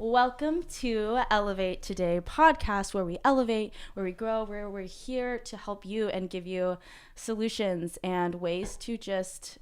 Welcome to Elevate Today podcast, where we elevate, where we grow, where we're here to help you and give you solutions and ways to just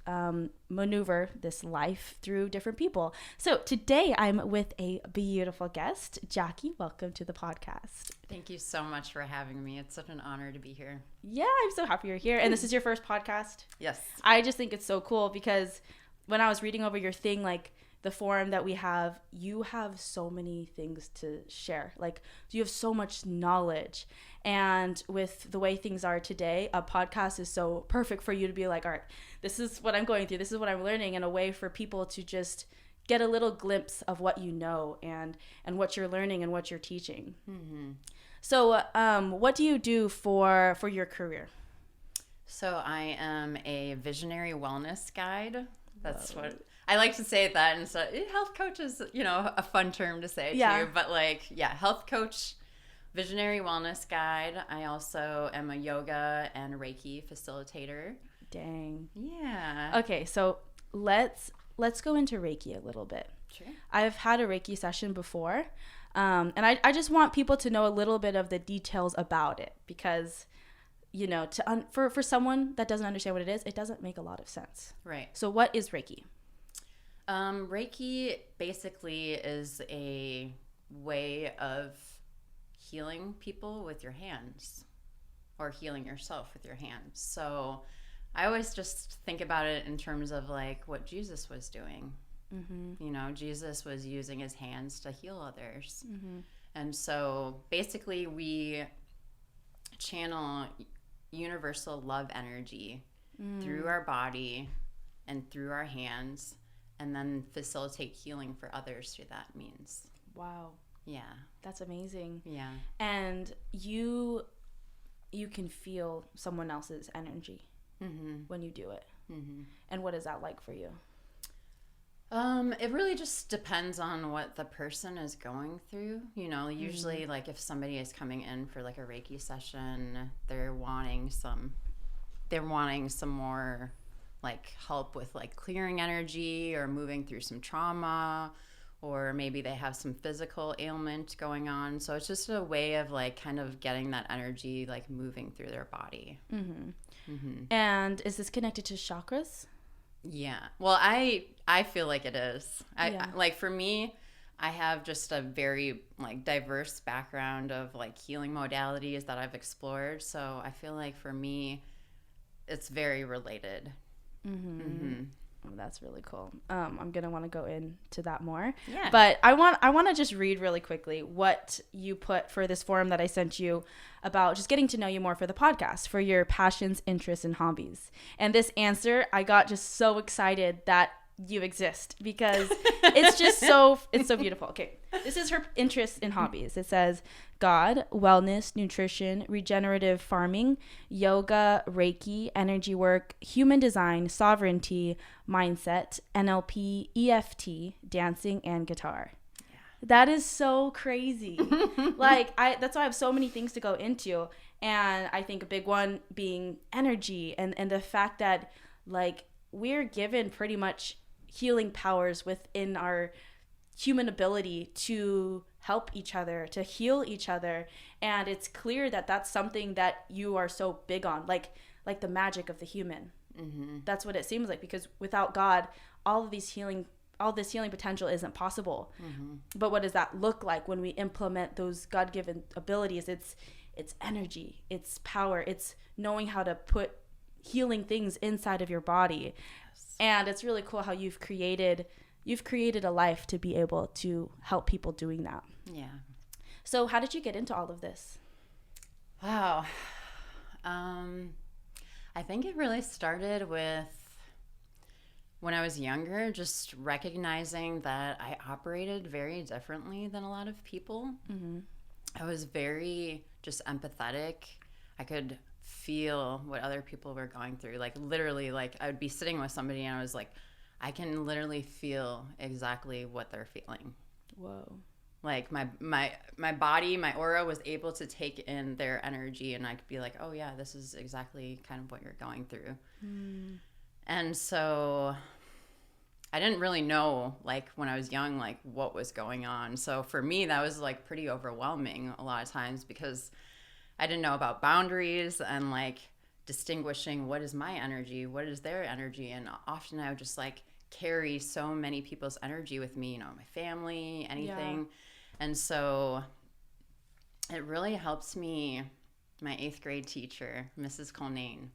maneuver this life through different people. So today I'm with a beautiful guest. Jackie, welcome to the podcast. Thank you so much for having me. It's such an honor to be here. Yeah, I'm so happy you're here. And this is your first podcast? Yes. I just think it's so cool because when I was reading over your thing, like the forum that we have, you have so many things to share. Like you have so much knowledge. And with the way things are today, a podcast is so perfect for you to be like, all right, this is what I'm going through. This is what I'm learning, and a way for people to just get a little glimpse of what you know and what you're learning and what you're teaching. Mm-hmm. So what do you do for your career? So I am a visionary wellness guide. That's what I like to say that. And so health coach is, a fun term to say too. But health coach, visionary wellness guide. I also am a yoga and Reiki facilitator. Dang. Yeah. Okay, so let's go into Reiki a little bit. Sure. I've had a Reiki session before, and I just want people to know a little bit of the details about it because, for someone that doesn't understand what it doesn't make a lot of sense. Right. So what is Reiki? Reiki basically is a way of healing people with your hands or healing yourself with your hands. So I always just think about it in terms of like what Jesus was doing. Mm-hmm. Jesus was using his hands to heal others. Mm-hmm. And so basically we channel universal love energy through our body and through our hands, and then facilitate healing for others through that means. Wow. Yeah. That's amazing. Yeah. And you can feel someone else's energy when you do it. Mm-hmm. And what is that like for you? It really just depends on what the person is going through. Usually like if somebody is coming in for like a Reiki session, they're wanting some more like help with like clearing energy or moving through some trauma, or maybe they have some physical ailment going on. So it's just a way of like kind of getting that energy like moving through their body. Mm-hmm. Mm-hmm. And is this connected to chakras? Yeah. Well, I feel like it is. Like for me, I have just a very like diverse background of like healing modalities that I've explored. So I feel like for me, it's very related. Mm-hmm. Mm-hmm. Oh, that's really cool. I'm gonna want to go into that more. Yeah. But I want to just read really quickly what you put for this forum that I sent you about just getting to know you more for the podcast, for your passions, interests, and hobbies. And this answer, I got just so excited that you exist because it's just it's so beautiful. Okay, this is her interests and hobbies. It says God, wellness, nutrition, regenerative farming, yoga, Reiki, energy work, human design, sovereignty, mindset, NLP, EFT, dancing, and guitar. Yeah. That is so crazy. That's why I have so many things to go into. And I think a big one being energy and the fact that like we're given pretty much healing powers within our human ability to help each other, to heal each other. And it's clear that that's something that you are so big on, like the magic of the human. Mm-hmm. That's what it seems like, because without God, all this healing potential isn't possible. Mm-hmm. But what does that look like when we implement those God-given abilities? It's energy, it's power, it's knowing how to put healing things inside of your body. Yes. And it's really cool how you've created a life to be able to help people doing that. Yeah. So how did you get into all of this? Wow. I think it really started with when I was younger, just recognizing that I operated very differently than a lot of people. Mm-hmm. I was very just empathetic. I could feel what other people were going through. Like literally, like I would be sitting with somebody and I was like, I can literally feel exactly what they're feeling. Whoa. Like my body, my aura was able to take in their energy, and I could be like, oh yeah, this is exactly kind of what you're going through. And so I didn't really know, like, when I was young, like, what was going on. So for me, that was, like, pretty overwhelming a lot of times because I didn't know about boundaries and, like, distinguishing what is my energy, what is their energy. And often I would just, like, carry so many people's energy with me, you know, my family, anything. Yeah. And so it really helps me. My 8th grade teacher, Mrs. Colnane,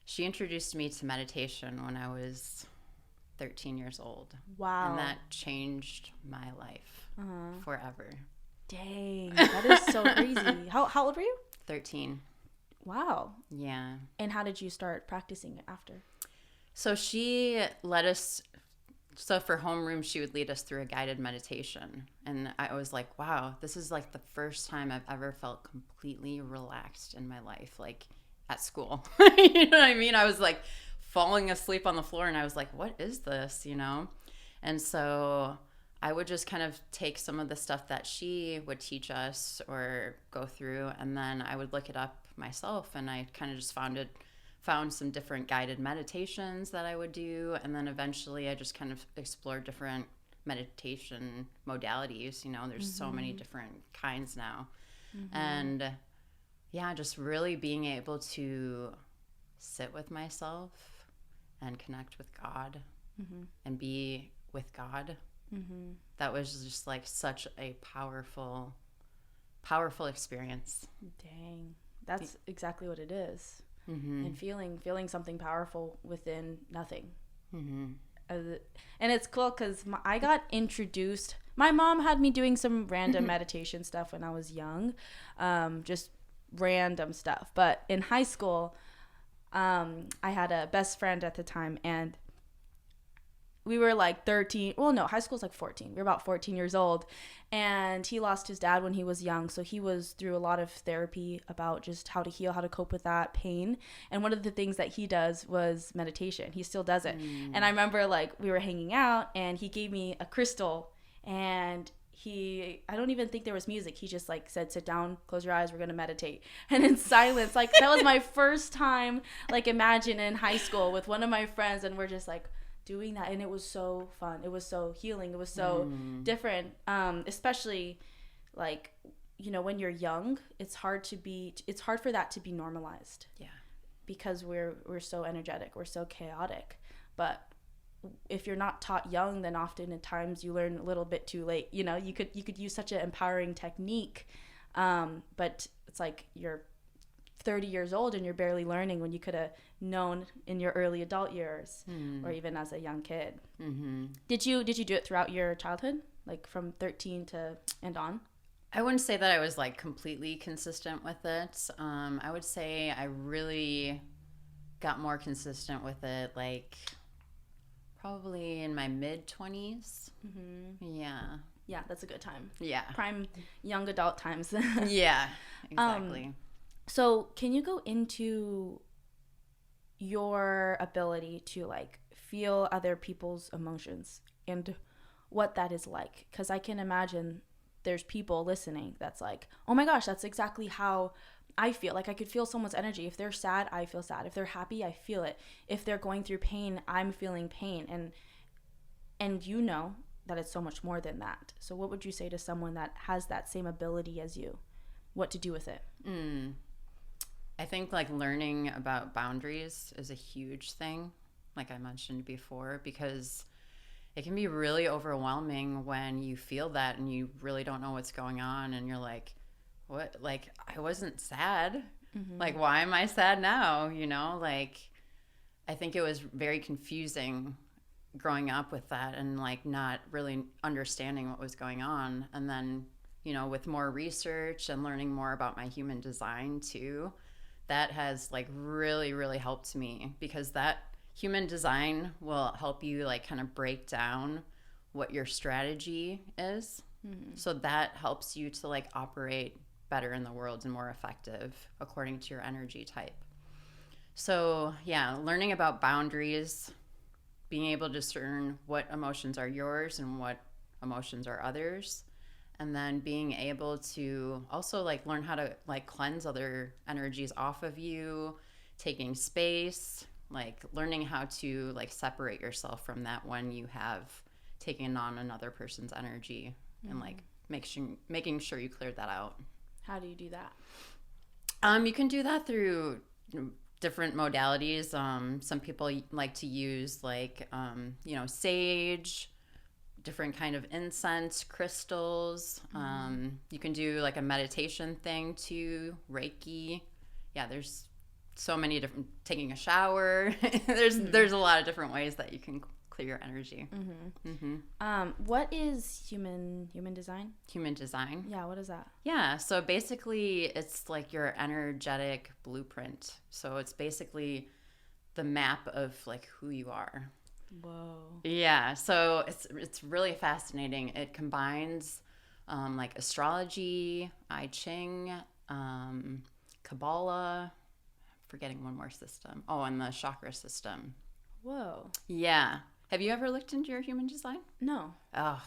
she introduced me to meditation when I was 13 years old. Wow. And that changed my life forever. Dang, that is so crazy. How old were you? 13. Wow. Yeah. And how did you start practicing it after? So she let us, so for homeroom, she would lead us through a guided meditation. And I was like, wow, this is like the first time I've ever felt completely relaxed in my life, like at school. You know what I mean? I was like falling asleep on the floor and I was like, what is this, you know? And so I would just kind of take some of the stuff that she would teach us or go through, and then I would look it up myself, and I kind of just found some different guided meditations that I would do, and then eventually I just kind of explored different meditation modalities. You know, there's so many different kinds now. And yeah, just really being able to sit with myself and connect with God and be with God. That was just like such a powerful experience. Dang, that's exactly what it is. And feeling something powerful within nothing. And it's cool because I got introduced. My mom had me doing some random meditation stuff when I was young, just random stuff. But in high school, I had a best friend at the time, and we were like 13. Well, no, high school's like 14. We were about 14 years old. And he lost his dad when he was young. So he was through a lot of therapy about just how to heal, how to cope with that pain. And one of the things that he does was meditation. He still does it. And I remember like we were hanging out and he gave me a crystal, and I don't even think there was music. He just like said, sit down, close your eyes, we're going to meditate. And in silence, like that was my first time, like imagine in high school with one of my friends, and we're just like doing that, and it was so fun. It was so healing. It was so different, especially like, you know, when you're young, it's hard for that to be normalized. Yeah, because we're so energetic, we're so chaotic. But if you're not taught young, then often at times you learn a little bit too late. You know, you could use such an empowering technique, but it's like you're 30 years old and you're barely learning when you could have known in your early adult years or even as a young kid. Did you do it throughout your childhood, like from 13 to and on? I wouldn't say that I was like completely consistent with it. I would say I really got more consistent with it like probably in my mid-20s. Yeah, that's a good time. Yeah, prime young adult times. Yeah, exactly. So can you go into your ability to like feel other people's emotions and what that is like? Because I can imagine there's people listening that's like, oh my gosh, that's exactly how I feel. Like I could feel someone's energy. If they're sad, I feel sad. If they're happy, I feel it. If they're going through pain, I'm feeling pain. And you know that it's so much more than that. So what would you say to someone that has that same ability as you? What to do with it? I think like learning about boundaries is a huge thing, like I mentioned before, because it can be really overwhelming when you feel that and you really don't know what's going on, and you're like, what? Like, I wasn't sad. Like, why am I sad now? You know, like, I think it was very confusing growing up with that and like not really understanding what was going on. And then, you know, with more research and learning more about my human design too, that has like really, really helped me, because that human design will help you like kind of break down what your strategy is. So that helps you to like operate better in the world and more effective according to your energy type. So yeah, learning about boundaries, being able to discern what emotions are yours and what emotions are others, and then being able to also like learn how to like cleanse other energies off of you, taking space, like learning how to like separate yourself from that when you have taken on another person's energy, and like making sure you cleared that out. How do you do that? You can do that through different modalities. Some people like to use like sage, different kind of incense, crystals. You can do like a meditation thing too, Reiki. Yeah, there's so many different, taking a shower. There's a lot of different ways that you can clear your energy. What is human design? Human design. Yeah, what is that? Yeah, so basically it's like your energetic blueprint. So it's basically the map of like who you are. Whoa. Yeah, so it's really fascinating. It combines like astrology, I Ching, Kabbalah, forgetting one more system. Oh, and the chakra system. Whoa. Yeah. Have you ever looked into your human design? No. Oh,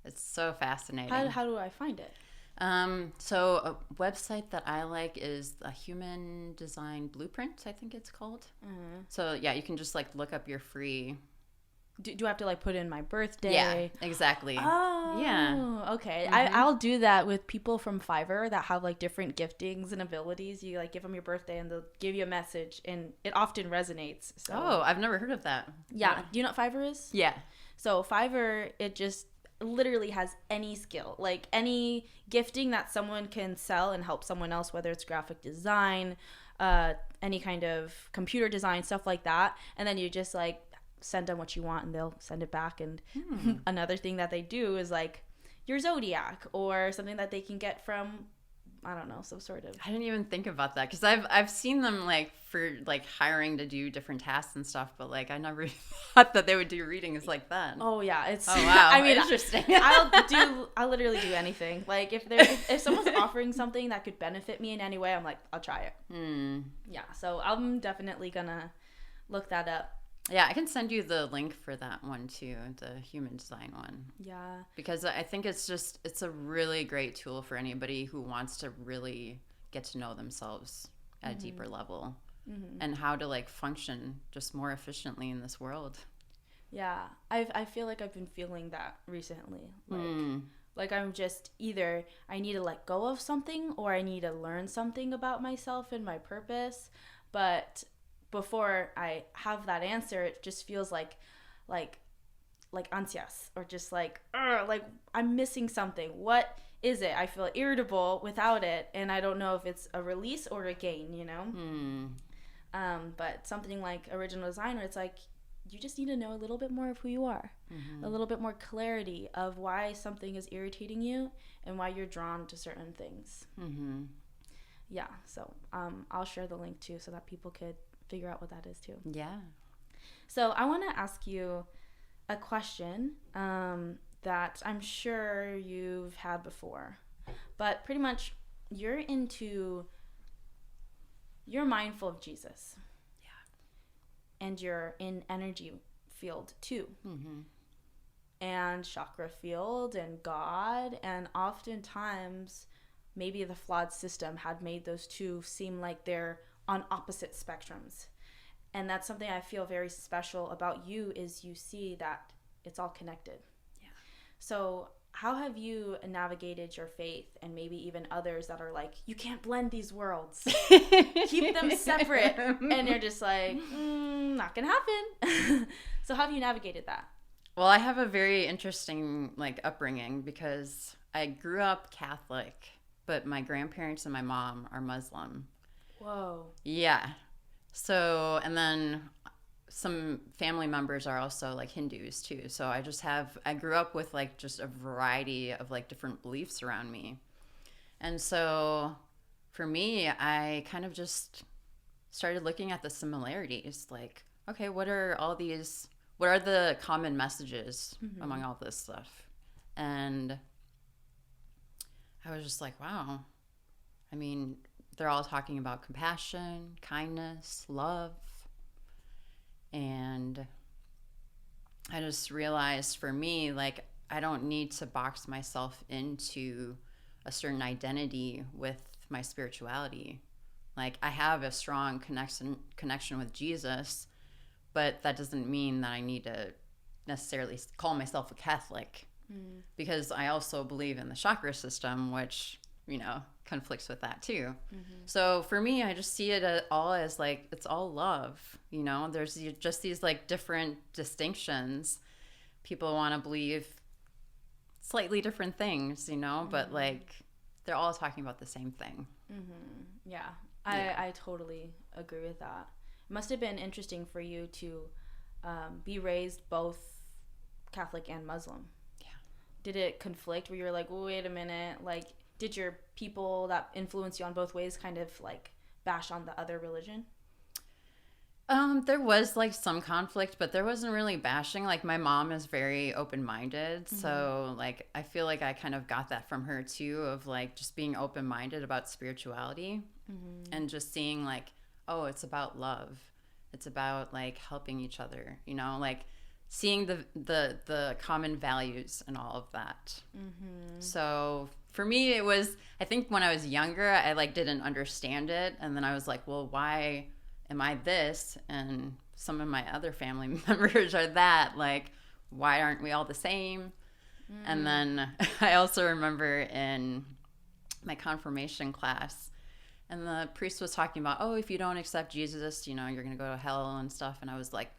it's so fascinating. How do I find it? So a website that I like is the Human Design Blueprint, I think it's called. So yeah, you can just like look up your free. Do I have to like put in my birthday? Yeah, exactly. Oh, yeah. Okay. I'll do that with people from Fiverr that have like different giftings and abilities. You like give them your birthday and they'll give you a message, and it often resonates. So. Oh, I've never heard of that. Yeah. Do you know what Fiverr is? Yeah. So Fiverr, it just literally has any skill, like any gifting that someone can sell and help someone else, whether it's graphic design, any kind of computer design, stuff like that. And then you just like send them what you want and they'll send it back. And another thing that they do is like your zodiac or something that they can get from, I don't know, some sort of. I didn't even think about that because I've seen them like for like hiring to do different tasks and stuff, but like I never thought that they would do readings like that. Oh yeah, it's. Oh wow, I mean, interesting. I'll literally do anything. Like if someone's offering something that could benefit me in any way, I'm like, I'll try it. Yeah, so I'm definitely gonna look that up. Yeah, I can send you the link for that one too, the human design one. Yeah. Because I think it's a really great tool for anybody who wants to really get to know themselves at a deeper level and how to like function just more efficiently in this world. Yeah. I feel like I've been feeling that recently. Like I'm just either I need to let go of something or I need to learn something about myself and my purpose, but before I have that answer, it just feels like ansious or just like I'm missing something. What is it? I feel irritable without it, and I don't know if it's a release or a gain, you know? But something like Original Designer, it's like you just need to know a little bit more of who you are, a little bit more clarity of why something is irritating you and why you're drawn to certain things. Yeah, so I'll share the link too so that people could figure out what that is too. Yeah. So I want to ask you a question that I'm sure you've had before, but pretty much you're mindful of Jesus. Yeah. And you're in energy field too. And chakra field and God, and oftentimes maybe the flawed system had made those two seem like they're on opposite spectrums. And that's something I feel very special about you is you see that it's all connected. Yeah. So how have you navigated your faith and maybe even others that are like, you can't blend these worlds. Keep them separate. And you're just like, not gonna happen. So how have you navigated that? Well, I have a very interesting like upbringing because I grew up Catholic, but my grandparents and my mom are Muslim. Whoa. Yeah. So, and then some family members are also like Hindus too. So I grew up with like just a variety of like different beliefs around me. And so for me, I kind of just started looking at the similarities. Like, okay, what are the common messages among all this stuff? And I was just like, wow. I mean, they're all talking about compassion, kindness, love. And I just realized for me, like, I don't need to box myself into a certain identity with my spirituality. Like, I have a strong connection with Jesus, but that doesn't mean that I need to necessarily call myself a Catholic, because I also believe in the chakra system, which, conflicts with that too. So for me, I just see it all as like, it's all love. There's just these like different distinctions. People want to believe slightly different things, but like they're all talking about the same thing. Yeah. I totally agree with that. It must have been interesting for you to be raised both Catholic and Muslim. Yeah. Did it conflict where you were like, wait a minute, like, did your people that influence you on both ways kind of like bash on the other religion? There was like some conflict, but there wasn't really bashing. Like, my mom is very open-minded, so like I feel like I kind of got that from her too, of like just being open-minded about spirituality, and just seeing like, oh, it's about love, it's about like helping each other, like seeing the common values and all of that. So for me, it was, I think when I was younger, I like didn't understand it, and then I was like, well, why am I this and some of my other family members are that? Like, why aren't we all the same? And then I also remember in my confirmation class, and the priest was talking about, oh, if you don't accept Jesus, you're going to go to hell and stuff. And I was like,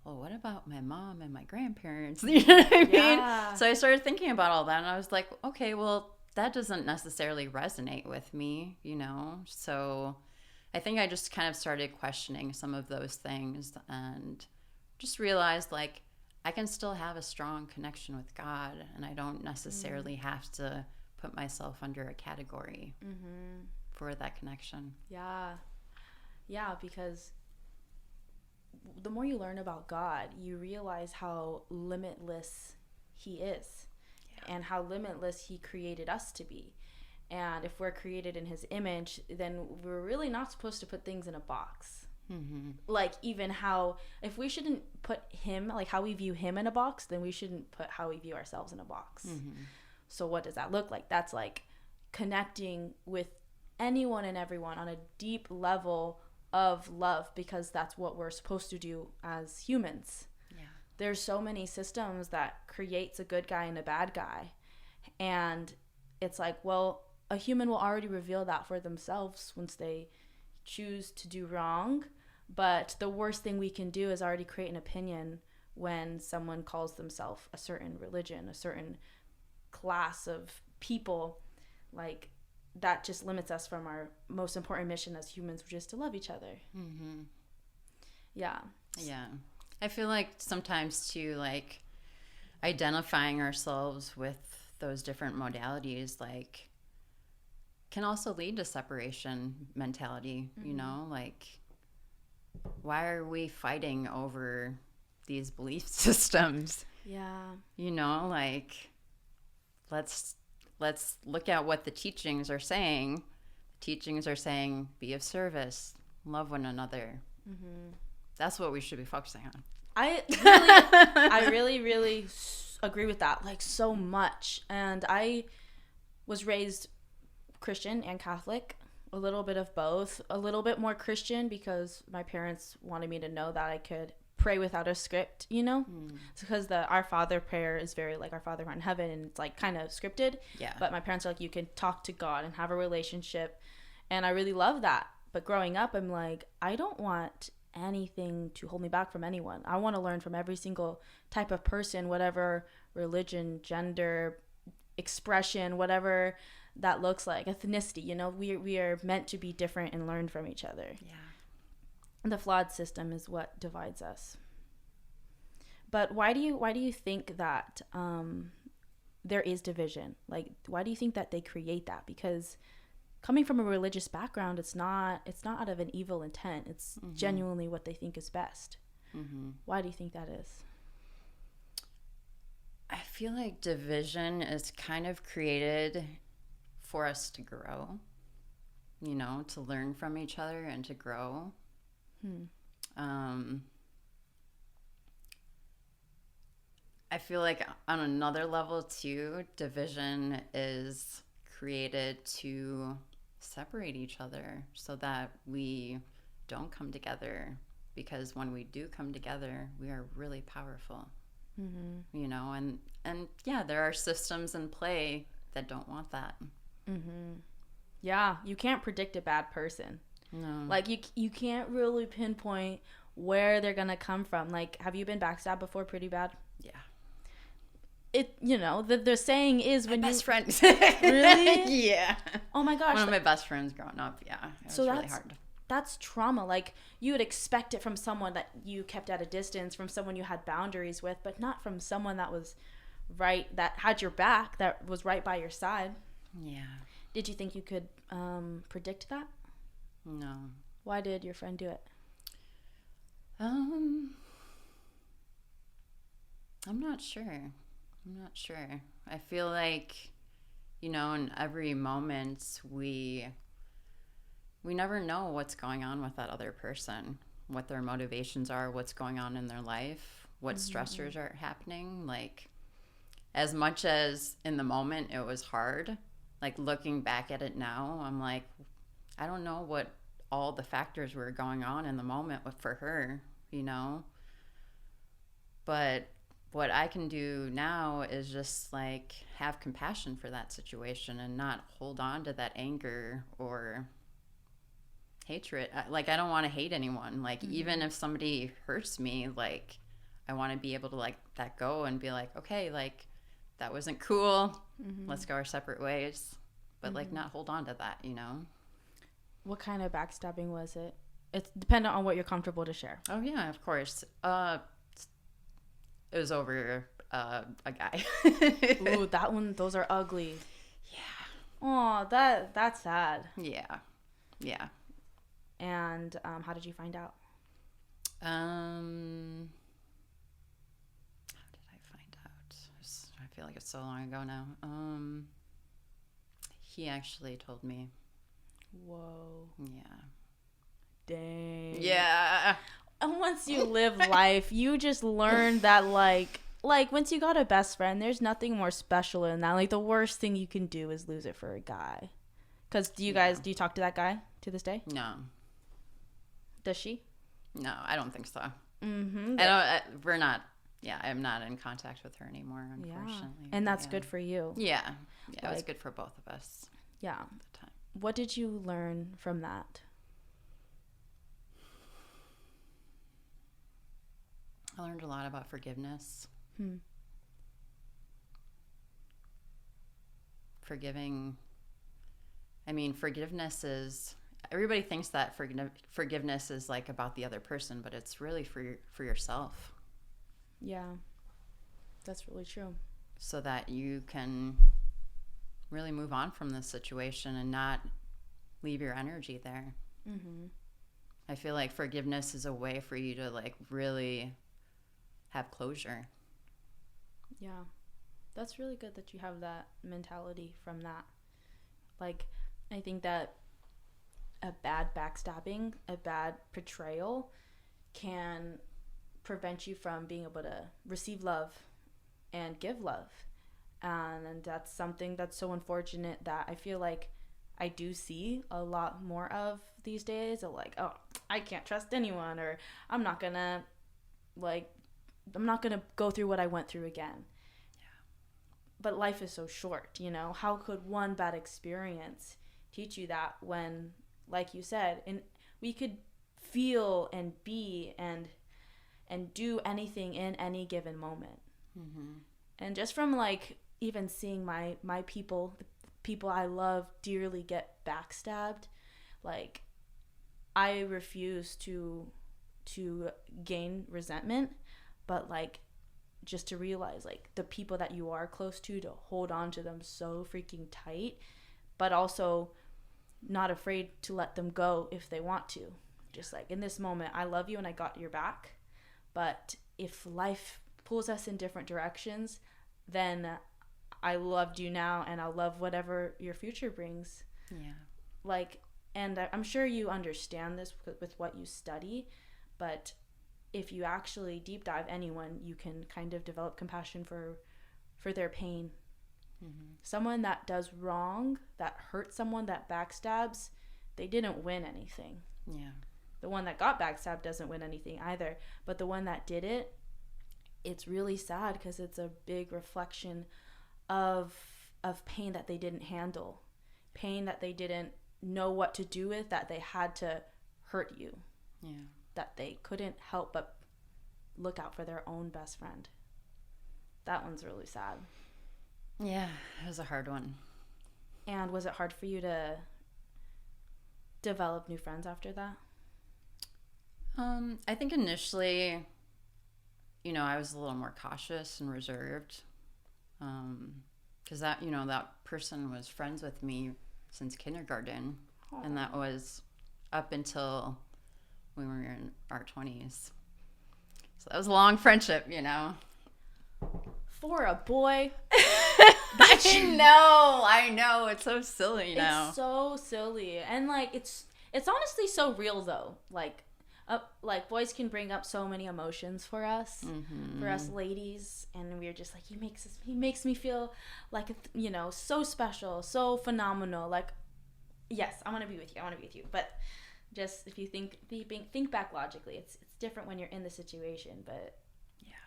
well, what about my mom and my grandparents? You know what I mean? So I started thinking about all that, and I was like, okay, well, that doesn't necessarily resonate with me, So I think I just kind of started questioning some of those things, and just realized like I can still have a strong connection with God, and I don't necessarily have to put myself under a category for that connection. Yeah, because the more you learn about God, you realize how limitless he is, and how limitless he created us to be. And if we're created in his image, then we're really not supposed to put things in a box. Like, even how, if we shouldn't put him, like how we view him in a box, then we shouldn't put how we view ourselves in a box. So what does that look like? That's like connecting with anyone and everyone on a deep level of love, because that's what we're supposed to do as humans. There's so many systems that creates a good guy and a bad guy. And it's like, well, a human will already reveal that for themselves once they choose to do wrong. But the worst thing we can do is already create an opinion when someone calls themselves a certain religion, a certain class of people. Like, that just limits us from our most important mission as humans, which is to love each other. Yeah. I feel like sometimes too, like, identifying ourselves with those different modalities, like, can also lead to separation mentality. Like, why are we fighting over these belief systems? Like, let's look at what the teachings are saying. The teachings are saying, be of service, love one another. That's what we should be focusing on. I really agree with that, like, so much. And I was raised Christian and Catholic, a little bit of both, a little bit more Christian because my parents wanted me to know that I could pray without a script, It's because the Our Father prayer is very like Our Father who art in heaven, and it's like kind of scripted. But my parents are like, you can talk to God and have a relationship, and I really love that. But growing up, I'm like, I don't want anything to hold me back from anyone. I want to learn from every single type of person, whatever religion, gender, expression, whatever that looks like, ethnicity. We are meant to be different and learn from each other. The flawed system is what divides us. But why do you think that there is division? Like, why do you think that they create that? Because coming from a religious background, it's not out of an evil intent. It's genuinely what they think is best. Why do you think that is? I feel like division is kind of created for us to grow, to learn from each other and to grow. I feel like on another level too, division is created to separate each other so that we don't come together, because when we do come together, we are really powerful. You know, and yeah, there are systems in play that don't want that. Yeah, you can't predict a bad person. No. Like you can't really pinpoint where they're gonna come from. Like, have you been backstabbed before pretty bad? Yeah. It, you know, the saying is when My best friend. Really? Yeah. Oh my gosh. One of my best friends growing up. Yeah. It was really hard. That's trauma. Like, you would expect it from someone that you kept at a distance, from someone you had boundaries with, but not from someone that was right, that had your back, that was right by your side. Yeah. Did you think you could predict that? No. Why did your friend do it? I'm not sure. I feel like, you know, in every moment we never know what's going on with that other person, what their motivations are, what's going on in their life, what stressors are happening. Like, as much as in the moment it was hard, like looking back at it now, I'm like, I don't know what all the factors were going on in the moment for her, you know? But what I can do now is just like have compassion for that situation and not hold on to that anger or hatred. Like, I don't want to hate anyone. Like, even if somebody hurts me, like, I want to be able to like let go and be like, okay, like, that wasn't cool. Let's go our separate ways. But like, not hold on to that, you know? What kind of backstabbing was it? It's dependent on what you're comfortable to share. Oh yeah, of course. It was over a guy. Ooh, that one. Those are ugly. Yeah. Oh, that's sad. Yeah. And how did you find out? How did I find out? I feel like it's so long ago now. He actually told me. Whoa. Yeah. Dang. Yeah. And once you live life, you just learn that like once you got a best friend, there's nothing more special than that. Like, the worst thing you can do is lose it for a guy. Because do you talk to that guy to this day? No. Does she? No, I don't think so. Mm-hmm. We're not. Yeah, I'm not in contact with her anymore, unfortunately. Yeah. And that's good for you. Yeah. Yeah, it was good for both of us. Yeah. At the time. What did you learn from that? I learned a lot about forgiveness. Forgiving. I mean, forgiveness is. Everybody thinks that forgiveness is like about the other person, but it's really for yourself. Yeah, that's really true. So that you can really move on from this situation and not leave your energy there. I feel like forgiveness is a way for you to like really have closure. Yeah, that's really good that you have that mentality from that. Like, I think that a bad backstabbing, a bad betrayal can prevent you from being able to receive love and give love. And that's something that's so unfortunate that I feel like I do see a lot more of these days. Of like, oh, I can't trust anyone, or I'm not gonna go through what I went through again. Yeah. But life is so short, you know? How could one bad experience teach you that when, like you said, and we could feel and be and do anything in any given moment. And just from like even seeing my people, the people I love dearly, get backstabbed, like, I refuse to gain resentment, but like just to realize like the people that you are close to hold on to them so freaking tight, but also not afraid to let them go if they want to. Just like, in this moment, I love you and I got your back, but if life pulls us in different directions, then I loved you now and I'll love whatever your future brings. Yeah. Like, and I'm sure you understand this with what you study, but if you actually deep dive anyone, you can kind of develop compassion for their pain. Someone that does wrong, that hurts someone, that backstabs, they didn't win anything. Yeah. The one that got backstabbed doesn't win anything either. But the one that did it, it's really sad because it's a big reflection of pain that they didn't handle, pain that they didn't know what to do with, that they had to hurt you. Yeah. That they couldn't help but look out for their own best friend. That one's really sad. Yeah, it was a hard one. And was it hard for you to develop new friends after that? I think initially, I was a little more cautious and reserved. Because that person was friends with me since kindergarten. Aww. And that was up until we were in our 20s. So that was a long friendship, For a boy. I know. It's so silly now. It's so silly. And it's honestly so real though. Like boys can bring up so many emotions for us, for us ladies, and we're just like, he makes me feel like, so special, so phenomenal. Like, yes, I want to be with you. But just if you think back logically, it's different when you're in the situation. But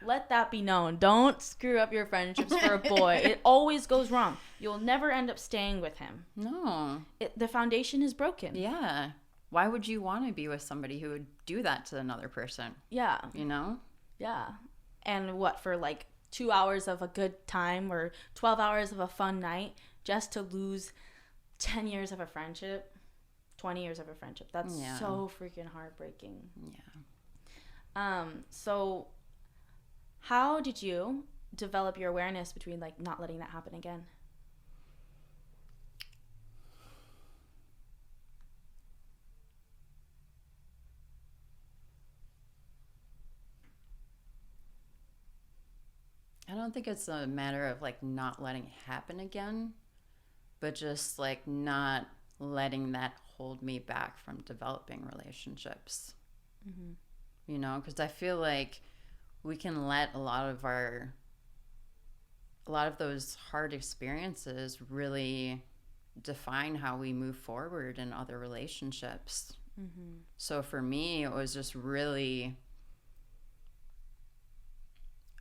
let that be known. Don't screw up your friendships for a boy. It always goes wrong. You'll never end up staying with him. No. The foundation is broken. Yeah. Why would you want to be with somebody who would do that to another person? Yeah. Yeah. And what, for 2 hours of a good time or 12 hours of a fun night just to lose 10 years of a friendship, 20 years of a friendship. That's so freaking heartbreaking. Yeah. So how did you develop your awareness between not letting that happen again? I don't think it's a matter of not letting it happen again, but just not letting that hold me back from developing relationships. Because I feel like we can let a lot of those hard experiences really define how we move forward in other relationships. So for me, it was just really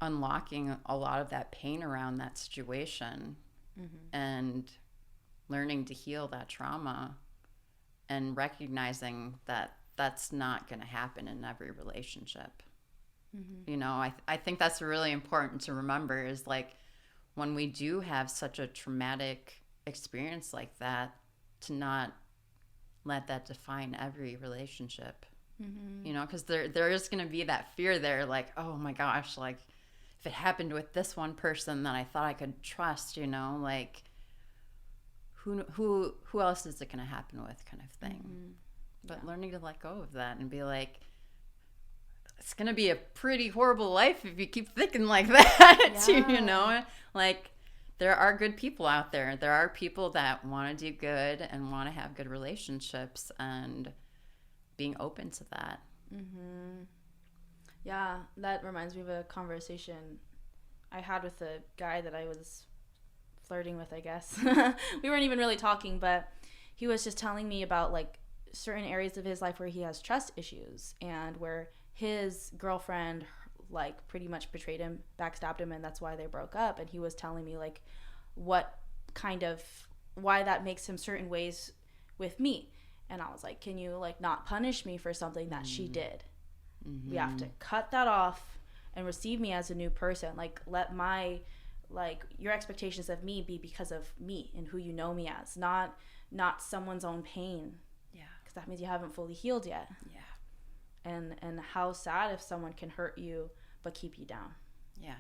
unlocking a lot of that pain around that situation and learning to heal that trauma and recognizing that that's not going to happen in every relationship. I think that's really important to remember is when we do have such a traumatic experience like that, to not let that define every relationship. Because there is going to be that fear there, oh my gosh, if it happened with this one person that I thought I could trust, who else is it going to happen with, kind of thing. But learning to let go of that and be it's going to be a pretty horrible life if you keep thinking like that. There are good people out there. There are people that want to do good and want to have good relationships, and being open to that. Yeah, that reminds me of a conversation I had with a guy that I was flirting with, I guess. We weren't even really talking, but he was just telling me about certain areas of his life where he has trust issues and where his girlfriend pretty much betrayed him, backstabbed him, and that's why they broke up. And he was telling me why that makes him certain ways with me. And I was like, can you not punish me for something that she did? We have to cut that off and receive me as a new person. Let my your expectations of me be because of me and who you know me as, not someone's own pain. Yeah. Because that means you haven't fully healed yet. Yeah. And how sad if someone can hurt you but keep you down. Yeah.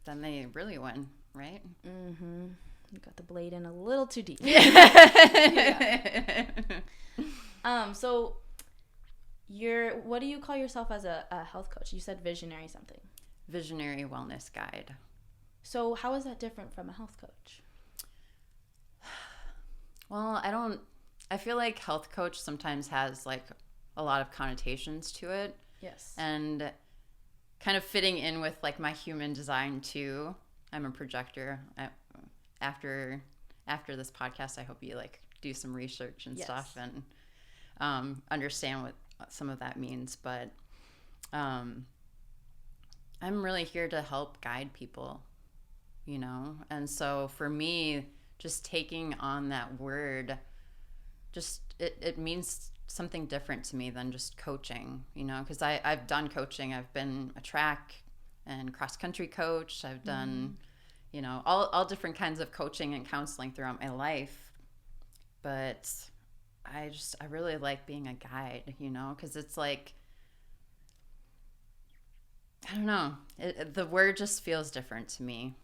Then they really win, right? You got the blade in a little too deep. So what do you call yourself as a health coach? You said visionary something. Visionary wellness guide. So how is that different from a health coach? Well, I feel like health coach sometimes has a lot of connotations to it. Yes. And kind of fitting in with my human design too. I'm a projector. after this podcast, I hope you like do some research and Yes. stuff and understand what some of that means. But I'm really here to help guide people, you know? And so for me, just taking on that word, just it means something different to me than just coaching, you know? Because I've done coaching. I've been a track and cross-country coach. I've done, you know, all different kinds of coaching and counseling throughout my life. But I really like being a guide, you know? Because it's like, I don't know. The word just feels different to me.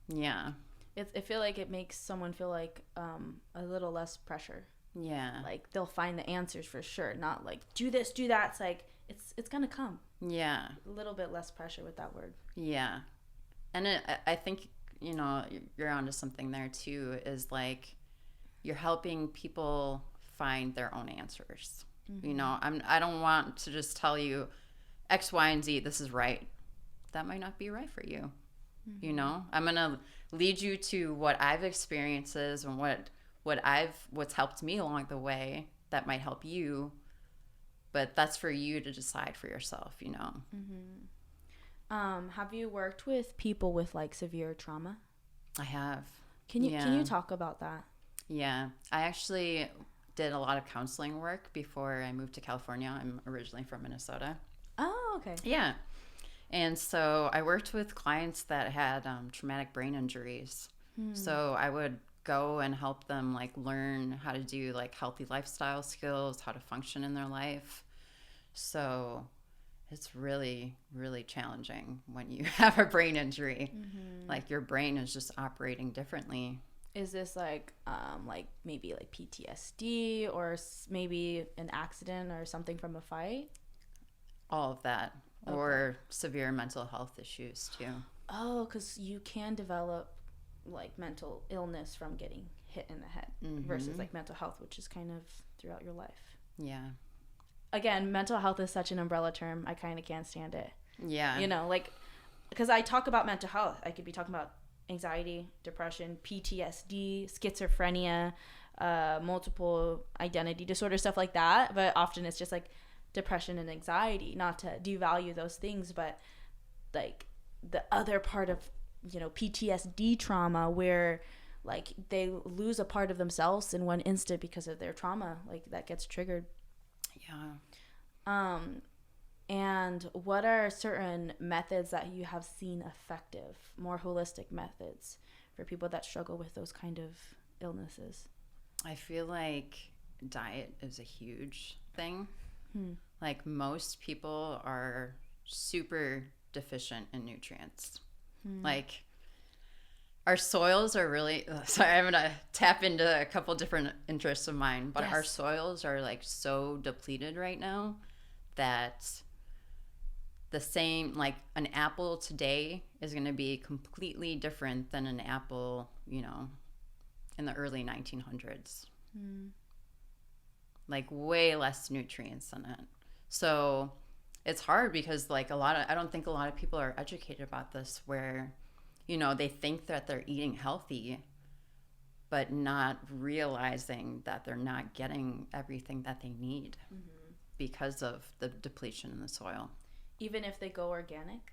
Yeah. I feel like it makes someone feel like a little less pressure. Yeah. Like they'll find the answers for sure, not like do this, do that. It's like it's gonna come. Yeah. A little bit less pressure with that word. Yeah. And I think, you know, you're onto something there too, is like you're helping people find their own answers. You know, I don't want to just tell you X, Y, and Z, this is right. That might not be right for you. You know, I'm going to lead you to what I've experiences and what's helped me along the way that might help you. But that's for you to decide for yourself, you know. Have you worked with people with like severe trauma? I have. Can you talk about that? Yeah. I actually did a lot of counseling work before I moved to California. I'm originally from Minnesota. Oh, okay. Yeah. And so I worked with clients that had traumatic brain injuries. So I would go and help them like learn how to do like healthy lifestyle skills, how to function in their life. So it's really, really challenging when you have a brain injury. Like your brain is just operating differently. Is this like maybe like PTSD or maybe an accident or something from a fight? All of that. Okay. Or severe mental health issues too. Oh, because you can develop like mental illness from getting hit in the head versus like mental health, which is kind of throughout your life. Yeah. Again, mental health is such an umbrella term. I kind of can't stand it. Yeah. You know, like, because I talk about mental health. I could be talking about anxiety, depression, PTSD, schizophrenia, multiple identity disorder, stuff like that. But often it's just like depression and anxiety, not to devalue those things, but like the other part of, you know, PTSD trauma where like they lose a part of themselves in one instant because of their trauma, like that gets triggered. Yeah. And what are certain methods that you have seen effective, more holistic methods for people that struggle with those kind of illnesses? I feel like diet is a huge thing. Like most people are super deficient in nutrients. Like our soils are really, sorry, I'm going to tap into a couple different interests of mine, but Yes. Our soils are like so depleted right now that the same, like an apple today is going to be completely different than an apple, you know, in the early 1900s. Like way less nutrients in it. So it's hard because like I don't think a lot of people are educated about this, where, you know, they think that they're eating healthy, but not realizing that they're not getting everything that they need because of the depletion in the soil. Even if they go organic?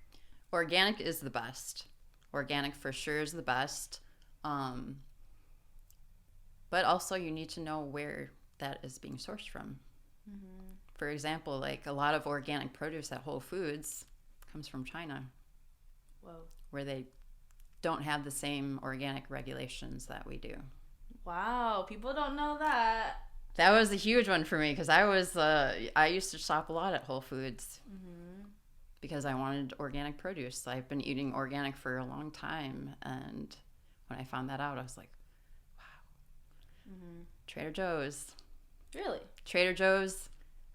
Organic is the best. Organic for sure is the best. But also you need to know where that is being sourced from. For example, like a lot of organic produce at Whole Foods comes from China. Whoa. Where they don't have the same organic regulations that we do. Wow, people don't know that. That was a huge one for me because I used to shop a lot at Whole Foods because I wanted organic produce. I've been eating organic for a long time, and when I found that out, I was like, wow. Trader Joe's. Really? Trader Joe's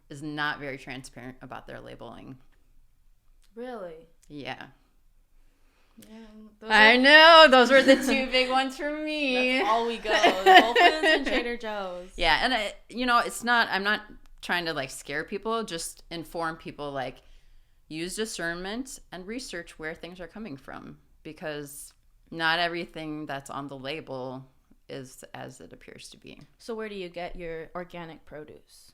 is not very transparent about their labeling. Really? Yeah. Yeah. I know. Those were the two big ones for me. That's all we go. Whole Foods and Trader Joe's. Yeah, and you know, I'm not trying to like scare people, just inform people, like use discernment and research where things are coming from, because not everything that's on the label is as it appears to be. So where do you get your organic produce?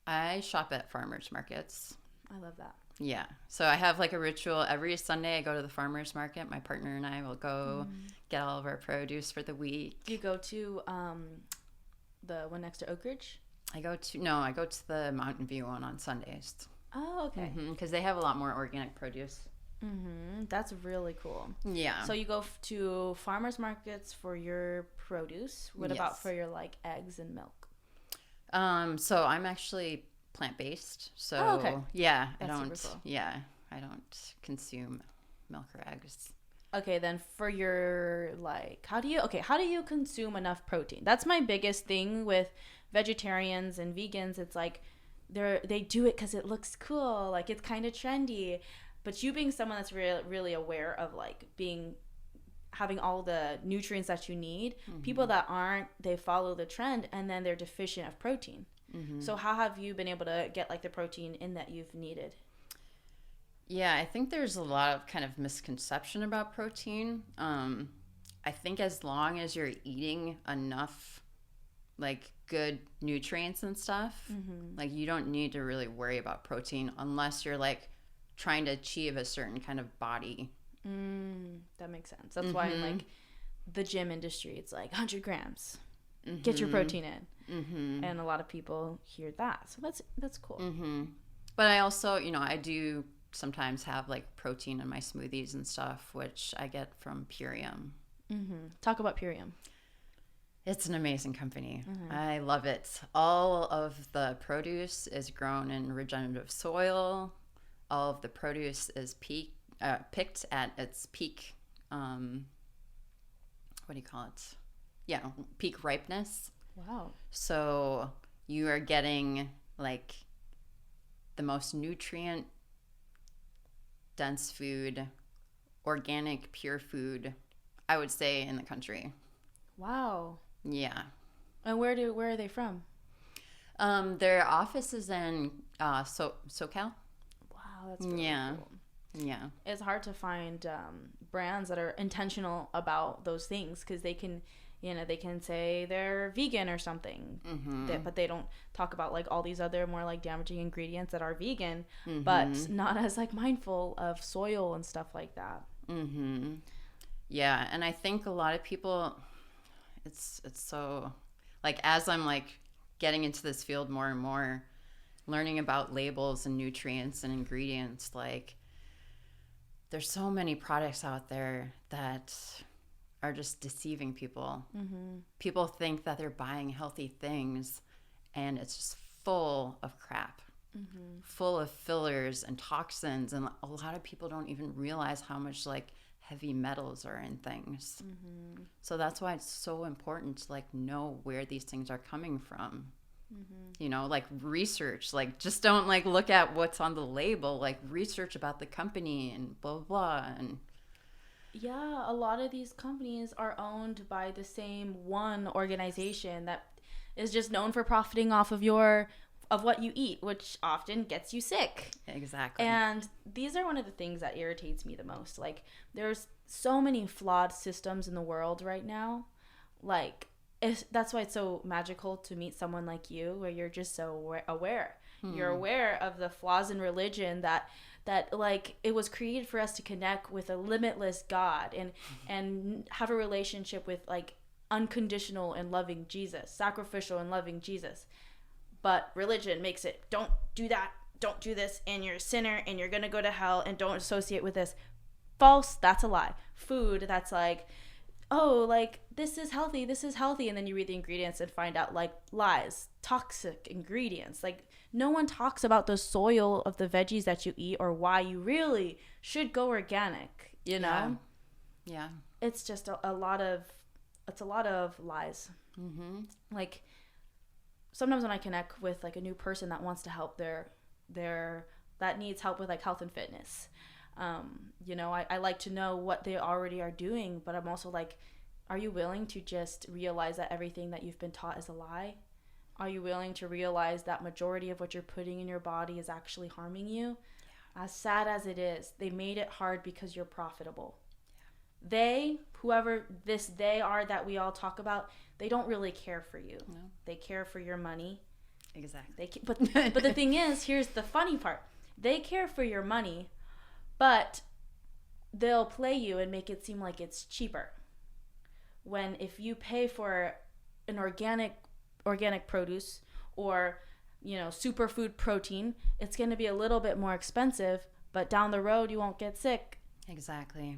I shop at farmers markets. I love that. Yeah. So I have like a ritual. Every Sunday I go to the farmers market. My partner and I will go get all of our produce for the week. Do you go to the one next to Oak Ridge? I go to the Mountain View one on Sundays. Oh, okay. Because they have a lot more organic produce. That's really cool. Yeah. So you go to farmers markets for your produce. What about for your like eggs and milk? So I'm actually plant-based. So okay. Yeah, That's I don't. super cool. Yeah, I don't consume milk or eggs. Okay, then for your like, how do you consume enough protein? That's my biggest thing with vegetarians and vegans. It's like they do it because it looks cool, like it's kind of trendy. But you being someone that's really aware of like having all the nutrients that you need, people that aren't, they follow the trend and then they're deficient of protein. So how have you been able to get like the protein in that you've needed? Yeah, I think there's a lot of kind of misconception about protein. I think as long as you're eating enough like good nutrients and stuff, like you don't need to really worry about protein unless you're like trying to achieve a certain kind of body. That makes sense. That's why in like the gym industry, it's like 100 grams. Get your protein in. And a lot of people hear that. So that's cool. But I also, I do sometimes have like protein in my smoothies and stuff, which I get from Purium. Talk about Purium. It's an amazing company. I love it. All of the produce is grown in regenerative soil. All of the produce is picked at its peak, what do you call it? Yeah, peak ripeness. Wow. So you are getting like the most nutrient dense food, organic, pure food, I would say, in the country. Wow. Yeah. And where are they from? Their office is in SoCal. Wow, that's really cool. Yeah. It's hard to find brands that are intentional about those things because they can say they're vegan or something, but they don't talk about like all these other more like damaging ingredients that are vegan, but not as like mindful of soil and stuff like that. Yeah, and I think a lot of people, it's so like as I'm like getting into this field more and more, learning about labels and nutrients and ingredients, like there's so many products out there that are just deceiving people. People think that they're buying healthy things and it's just full of crap, full of fillers and toxins, and a lot of people don't even realize how much like heavy metals are in things. So that's why it's so important to like know where these things are coming from. Like research, like just don't like look at what's on the label, like research about the company and blah blah blah. And yeah, a lot of these companies are owned by the same one organization that is just known for profiting off of what you eat, which often gets you sick. Exactly. And these are one of the things that irritates me the most. Like there's so many flawed systems in the world right now. Like that's why it's so magical to meet someone like you, where you're just so aware. You're aware of the flaws in religion that like it was created for us to connect with a limitless God and have a relationship with like unconditional and loving Jesus, sacrificial and loving Jesus. But religion makes it, don't do that, don't do this, and you're a sinner and you're gonna go to hell, and don't associate with this. False, that's a lie. Food, that's like, oh, like this is healthy, and then you read the ingredients and find out like lies, toxic ingredients. Like no one talks about the soil of the veggies that you eat or why you really should go organic, Yeah. It's just a lot of lies. Like sometimes when I connect with like a new person that wants to help that needs help with like health and fitness, I like to know what they already are doing, but I'm also like, are you willing to just realize that everything that you've been taught is a lie? Are you willing to realize that majority of what you're putting in your body is actually harming you? As sad as it is, they made it hard because you're profitable. whoever they are that we all talk about, they don't really care for you. No. They care for your money. Exactly. But the thing is, here's the funny part. They care for your money, but they'll play you and make it seem like it's cheaper. When if you pay for an organic produce or, superfood protein, it's going to be a little bit more expensive, but down the road you won't get sick. Exactly.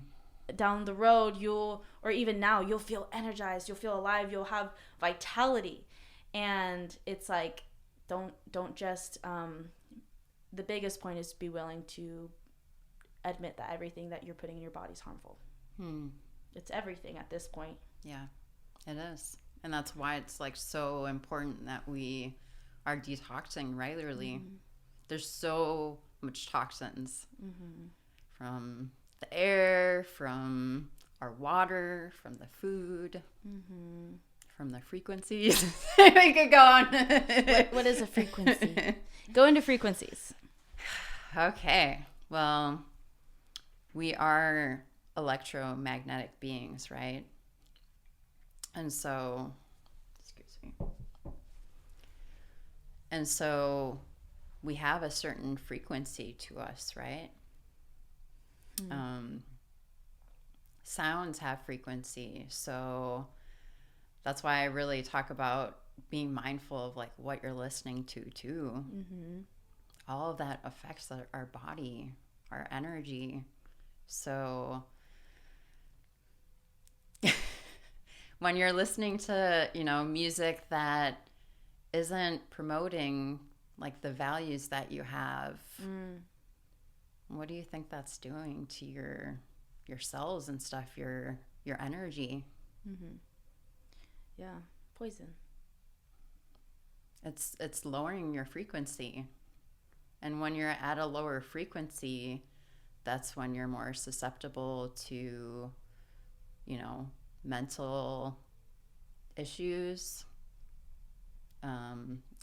Down the road or even now, you'll feel energized, you'll feel alive, you'll have vitality. And it's like, don't just, the biggest point is to be willing to admit that everything that you're putting in your body is harmful. It's everything at this point. Yeah, it is. And that's why it's like so important that we are detoxing regularly. There's so much toxins from the air, from our water, from the food, from the frequencies. We could go on. What is a frequency? Go into frequencies. Okay. Well, we are electromagnetic beings, right? And so, excuse me. And so we have a certain frequency to us, right? Sounds have frequency. So that's why I really talk about being mindful of like what you're listening to too. All of that affects our body, our energy. So when you're listening to, music that isn't promoting like the values that you have, what do you think that's doing to your cells and stuff, your energy? Yeah, poison. It's lowering your frequency. And when you're at a lower frequency, that's when you're more susceptible to, mental issues,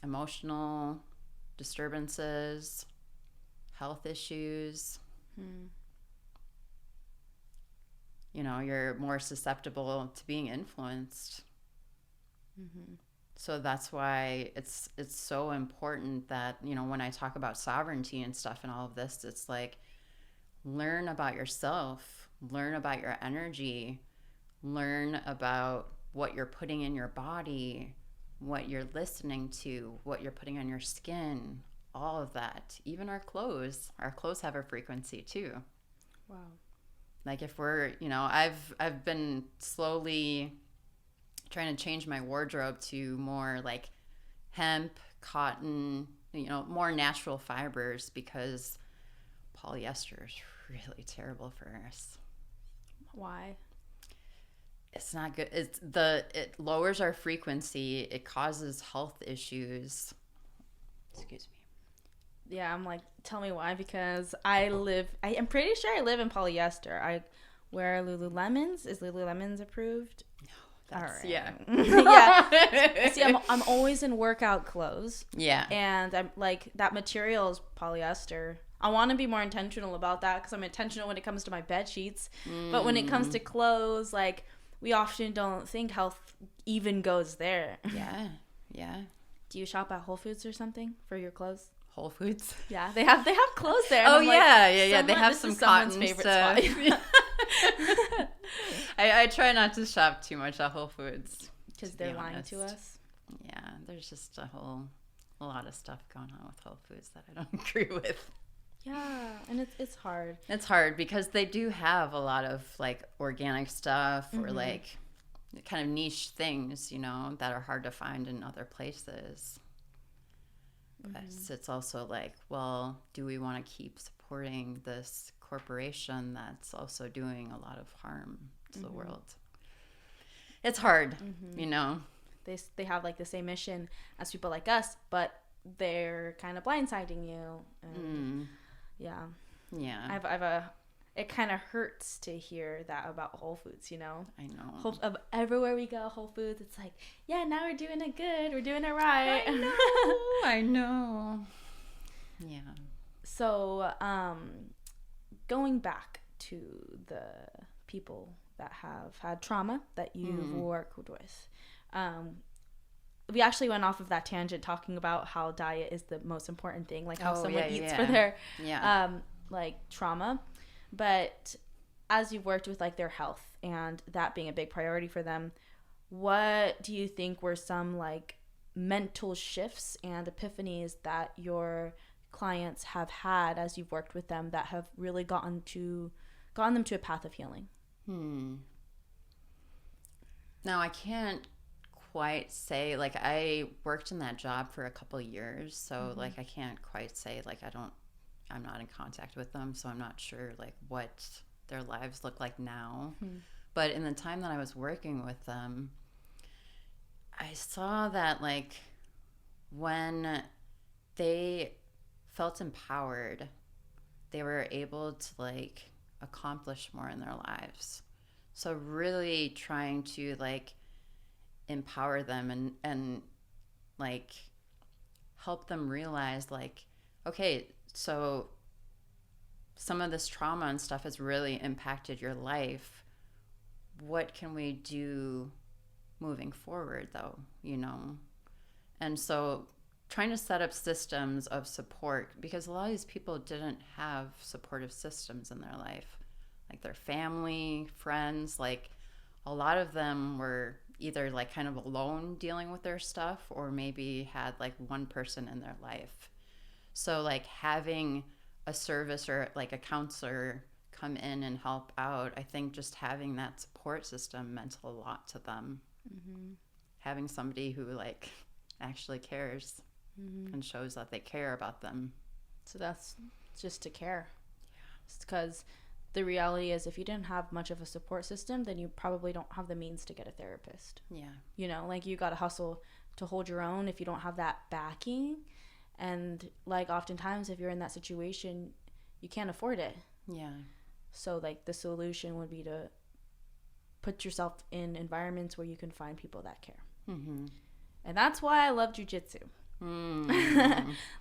emotional disturbances, health issues. You're more susceptible to being influenced. So that's why it's so important that, when I talk about sovereignty and stuff and all of this, it's like, learn about yourself, learn about your energy, learn about what you're putting in your body, what you're listening to, what you're putting on your skin, all of that. Even our clothes have a frequency too. Wow. Like if we're, I've been slowly trying to change my wardrobe to more like hemp, cotton, more natural fibers, because polyester is really terrible for us. Why? It's not good. It lowers our frequency. It causes health issues. Excuse me. Yeah, I'm like, tell me why, because I am pretty sure I live in polyester. I wear Lululemons. Is Lululemons approved? No. All right. Yeah. Yeah. See, I'm always in workout clothes. Yeah. And I'm like, that material is polyester. I want to be more intentional about that because I'm intentional when it comes to my bed sheets. But when it comes to clothes, like, we often don't think health even goes there. Yeah. Yeah. Do you shop at Whole Foods or something for your clothes? Whole Foods? Yeah, they have clothes there. Oh, yeah. They have some cotton favorite stuff. spot. I try not to shop too much at Whole Foods. Because they're lying to us. Yeah, there's just a lot of stuff going on with Whole Foods that I don't agree with. Yeah, and it's hard. It's hard because they do have a lot of like organic stuff or like kind of niche things, that are hard to find in other places. But it's also like, well, do we want to keep supporting this corporation that's also doing a lot of harm to the world? It's hard, They have like the same mission as people like us, but they're kind of blindsiding you. And yeah. It kind of hurts to hear that about Whole Foods, I know. Everywhere we go, Whole Foods, it's like, yeah, now we're doing it good. We're doing it right. I know. Yeah. So, going back to the people that have had trauma that you've worked with. We actually went off of that tangent talking about how diet is the most important thing, like how someone eats for their like trauma. But as you've worked with like their health and that being a big priority for them, what do you think were some like mental shifts and epiphanies that your clients have had as you've worked with them that have really gotten them to a path of healing? Now, I can't quite say, like, I worked in that job for a couple of years, so like I can't quite say, like, I'm not in contact with them, so I'm not sure like what their lives look like now. But in the time that I was working with them, I saw that like when they felt empowered, they were able to like accomplish more in their lives. So really trying to like empower them and like help them realize like, okay, so some of this trauma and stuff has really impacted your life. What can we do moving forward though, you know? And so trying to set up systems of support, because a lot of these people didn't have supportive systems in their life, like their family, friends. Like a lot of them were either like kind of alone dealing with their stuff, or maybe had like one person in their life. So like having a service or like a counselor come in and help out, I think just having that support system meant a lot to them. Having somebody who like actually cares and shows that they care about them. So that's just to care. Because the reality is, if you didn't have much of a support system, then you probably don't have the means to get a therapist. You know, like you got to hustle to hold your own if you don't have that backing. And like oftentimes if you're in that situation, you can't afford it. So like the solution would be to put yourself in environments where you can find people that care. And that's why I love jujitsu.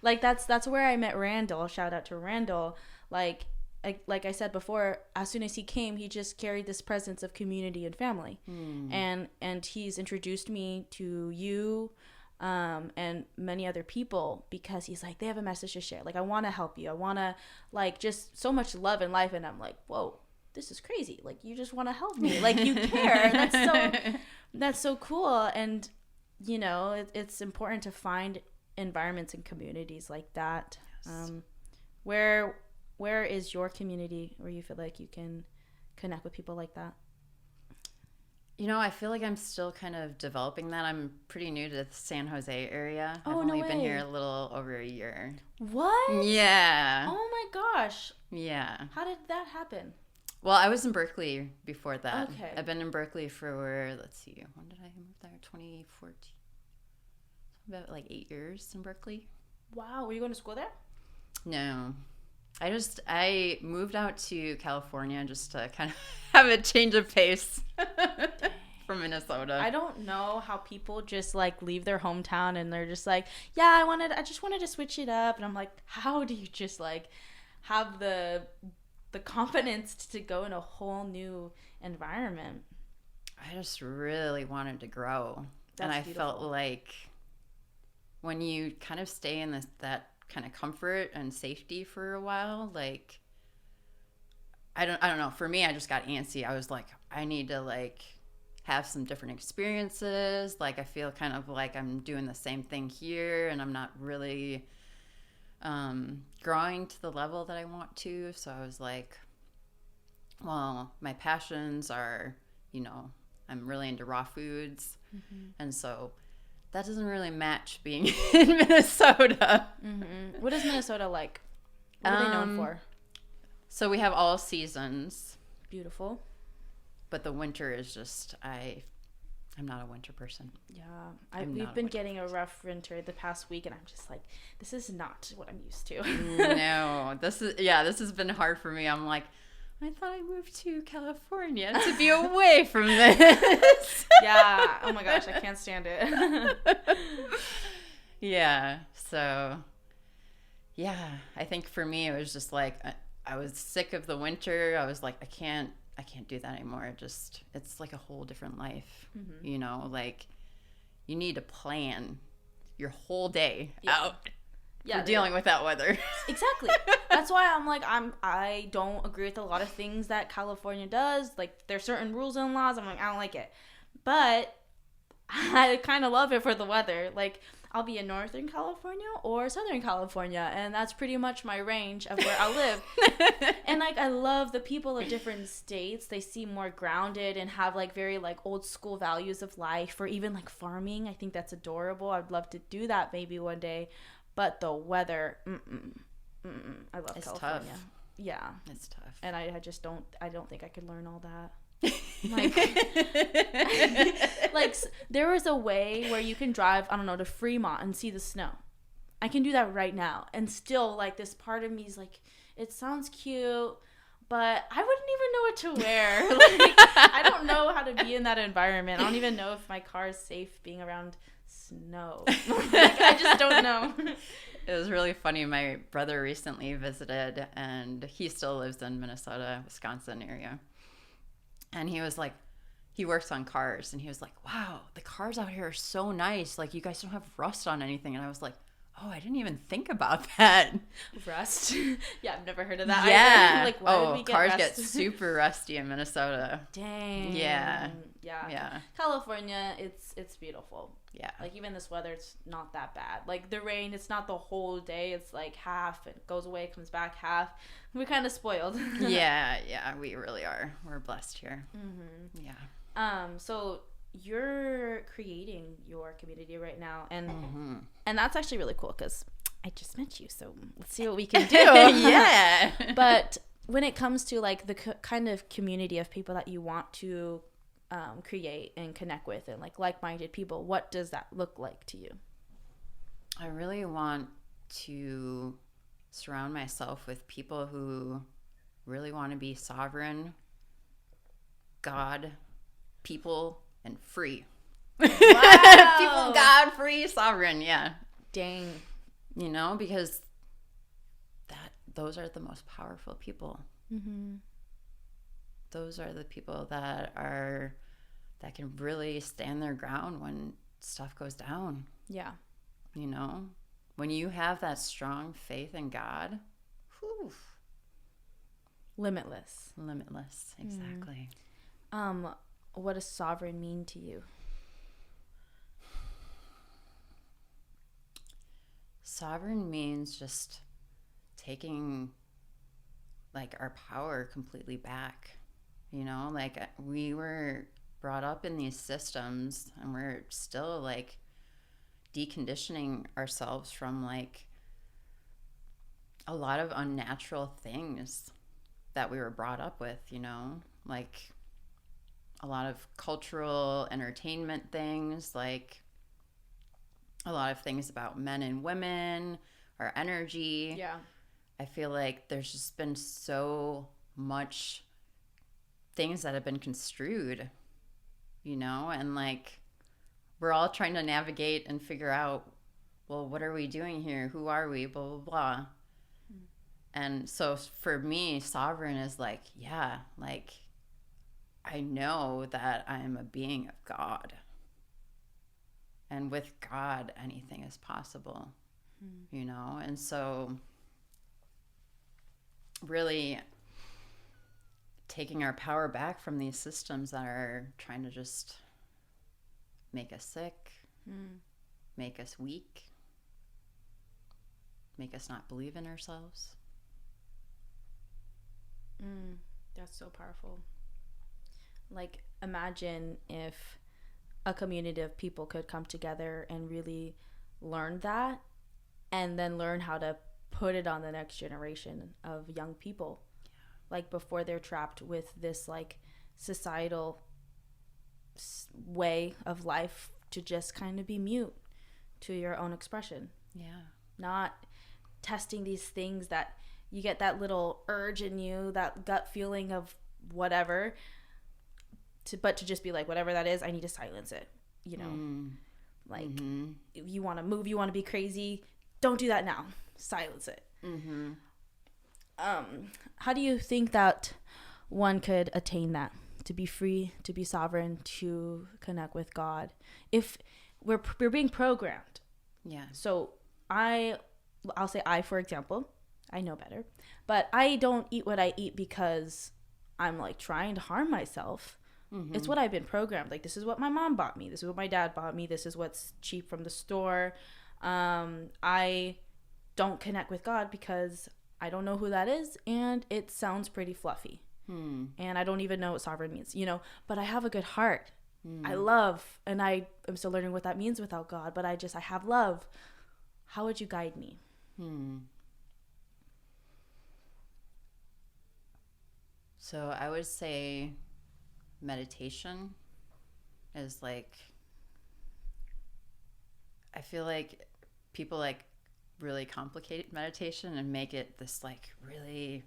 Like that's where I met Randall. Shout out to Randall. Like I said before, as soon as he came, he just carried this presence of community and family. And he's introduced me to you and many other people, because he's like, they have a message to share. Like, I want to help you. I want to, like, just so much love in life. And I'm like, whoa, this is crazy. Like, you just want to help me. Like, you care. That's so cool. And, you know, it's important to find environments and communities like that. Where is your community where you feel like you can connect with people like that? You know, I feel like I'm still kind of developing that. I'm pretty new to the San Jose area. Oh, I've no only way. been here a little over a year. What? Yeah. Oh my gosh. Yeah. How did that happen? Well, I was in Berkeley before that. Okay. I've been in Berkeley for, let's see, when did I move there? 2014. About like 8 years in Berkeley. Wow. Were you going to school there? No. I moved out to California just to kind of have a change of pace from Minnesota. I don't know how people just like leave their hometown and they're just like, yeah, I just wanted to switch it up. And I'm like, how do you just like have the confidence to go in a whole new environment? I just really wanted to grow. And I beautiful. felt like when you kind of stay in that kind of comfort and safety for a while, like I don't know, for me, I just got antsy. I was like, I need to like have some different experiences. Like I feel kind of like I'm doing the same thing here and I'm not really growing to the level that I want to. So I was like, well, my passions are, you know, I'm really into raw foods. And so that doesn't really match being in Minnesota. What is Minnesota like? What are they known for? So we have all seasons. Beautiful. But the winter is just, I'm not a winter person. Yeah. We've been getting a rough winter the past week, and I'm just like, this is not what I'm used to. No. This has been hard for me. I'm like, I thought I moved to California to be away from this. Yeah. Oh my gosh, I can't stand it. Yeah. So, yeah, I think for me it was just like I was sick of the winter. I was like, I can't I can't do that anymore. It's like a whole different life, Mm-hmm. you know, like you need to plan your whole day Yeah. out Yeah, for dealing with that weather. exactly. That's why I'm like, I don't agree with a lot of things that California does. Like, there's certain rules and laws. I'm like, I don't like it. But I kind of love it for the weather. Like, I'll be in Northern California or Southern California, and that's pretty much my range of where I live. And like, I love the people of different states. They seem more grounded and have like very like old school values of life, or even like farming. I think that's adorable. I'd love to do that maybe one day. But the weather, I love It's California. tough. Yeah, It's tough. and I just don't. I don't think I could learn all that. Like, like there is a way where you can drive, I don't know, to Fremont and see the snow. I can do that right now, and still, like, this part of me is like, it sounds cute, but I wouldn't even know what to wear. Like, I don't know how to be in that environment. I don't even know if my car is safe being around snow. Like, I just don't know. It was really funny. My brother recently visited, and he still lives in Minnesota, Wisconsin area. And he was like, he works on cars, and he was like, wow, the cars out here are so nice. Like, you guys don't have rust on anything. And I was like, oh, I didn't even think about that. Rust? Yeah, I've never heard of that Yeah. either. Like, why did we get cars rust? get super rusty in Minnesota. Dang. Yeah. Yeah. Yeah. California, it's beautiful. Yeah. Like, even this weather, it's not that bad. Like, the rain, it's not the whole day. It's like half. It goes away, comes back half. We're kind of spoiled. Yeah, we really are. We're blessed here. Mm-hmm. Yeah. So you're creating your community right now, and Mm-hmm. and that's actually really cool because I just met you. So let's see what we can do. Yeah. But when it comes to like the kind of community of people that you want to create and connect with, and like-minded people, what does that look like to you? I really want to surround myself with people who really want to be sovereign, God, people, and free. Wow. People, God, free, sovereign. Yeah. Dang. You know, because those are the most powerful people. Mm-hmm. Those are the people that can really stand their ground when stuff goes down. Yeah. You know, when you have that strong faith in God, whew, Limitless. limitless. Exactly. What does sovereign mean to you? Sovereign means just taking like our power completely back. You know, like we were brought up in these systems, and we're still like deconditioning ourselves from like a lot of unnatural things that we were brought up with, you know, like a lot of cultural entertainment things, like a lot of things about men and women, our energy. Yeah. I feel like there's just been so much things that have been construed, you know, and like we're all trying to navigate and figure out, well, what are we doing here? Who are we? Blah, blah, blah. And so for me, sovereign is like, yeah, like I know that I am a being of God. And with God, anything is possible, you know? And so really taking our power back from these systems that are trying to just make us sick, make us weak, make us not believe in ourselves. That's so powerful. Like, imagine if a community of people could come together and really learn that, and then learn how to put it on the next generation of young people. Like, before they're trapped with this like societal way of life to just kind of be mute to your own expression. Yeah. Not testing these things that you get that little urge in you, that gut feeling of whatever, but to just be like, whatever that is, I need to silence it, you know? Like, if you want to move, you want to be crazy, don't do that now. Silence it. How do you think that one could attain that, to be free, to be sovereign, to connect with God. If we're being programmed. Yeah. So I'll say I, for example, I know better, but I don't eat what I eat because I'm like trying to harm myself. Mm-hmm. It's what I've been programmed. Like, this is what my mom bought me. This is what my dad bought me. This is what's cheap from the store. I don't connect with God because I don't know who that is, and it sounds pretty fluffy. And I don't even know what sovereign means, you know, but I have a good heart. I love, and I am still learning what that means without God, but I have love. How would you guide me? So I would say meditation is like, I feel like people like really complicate meditation and make it this like really,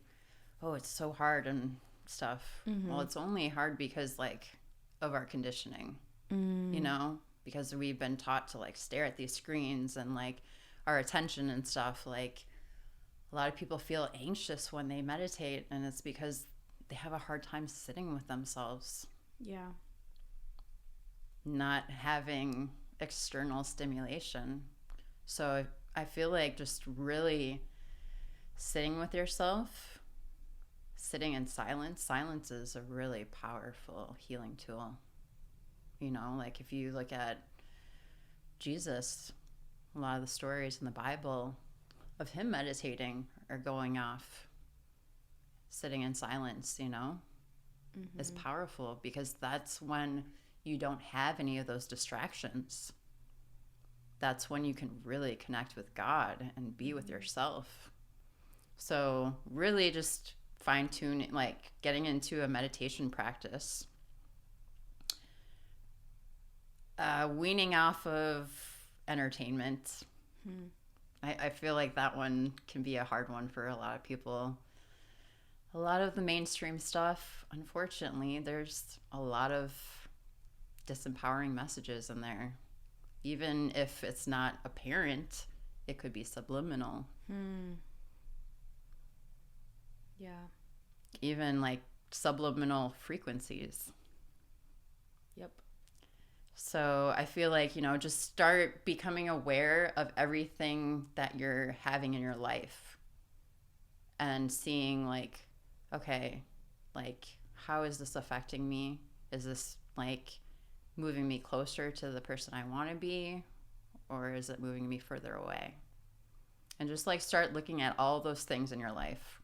oh, it's so hard and stuff. Well, it's only hard because like of our conditioning, you know, because we've been taught to like stare at these screens and like our attention and stuff. Like, a lot of people feel anxious when they meditate, and it's because they have a hard time sitting with themselves. Yeah. Not having external stimulation. So I feel like just really sitting with yourself, sitting in silence. Silence is a really powerful healing tool. You know, like if you look at Jesus, a lot of the stories in the Bible of him meditating or going off, sitting in silence, you know, is powerful, because that's when you don't have any of those distractions. That's when you can really connect with God and be with yourself. So really just fine tuning, like getting into a meditation practice, weaning off of entertainment. I feel like that one can be a hard one for a lot of people. A lot of the mainstream stuff, unfortunately, there's a lot of disempowering messages in there. Even if it's not apparent, it could be subliminal. Yeah. Even like subliminal frequencies. Yep. So I feel like, you know, just start becoming aware of everything that you're having in your life and seeing like, okay, like, how is this affecting me? Is this like moving me closer to the person I want to be, or is it moving me further away? And just like start looking at all those things in your life.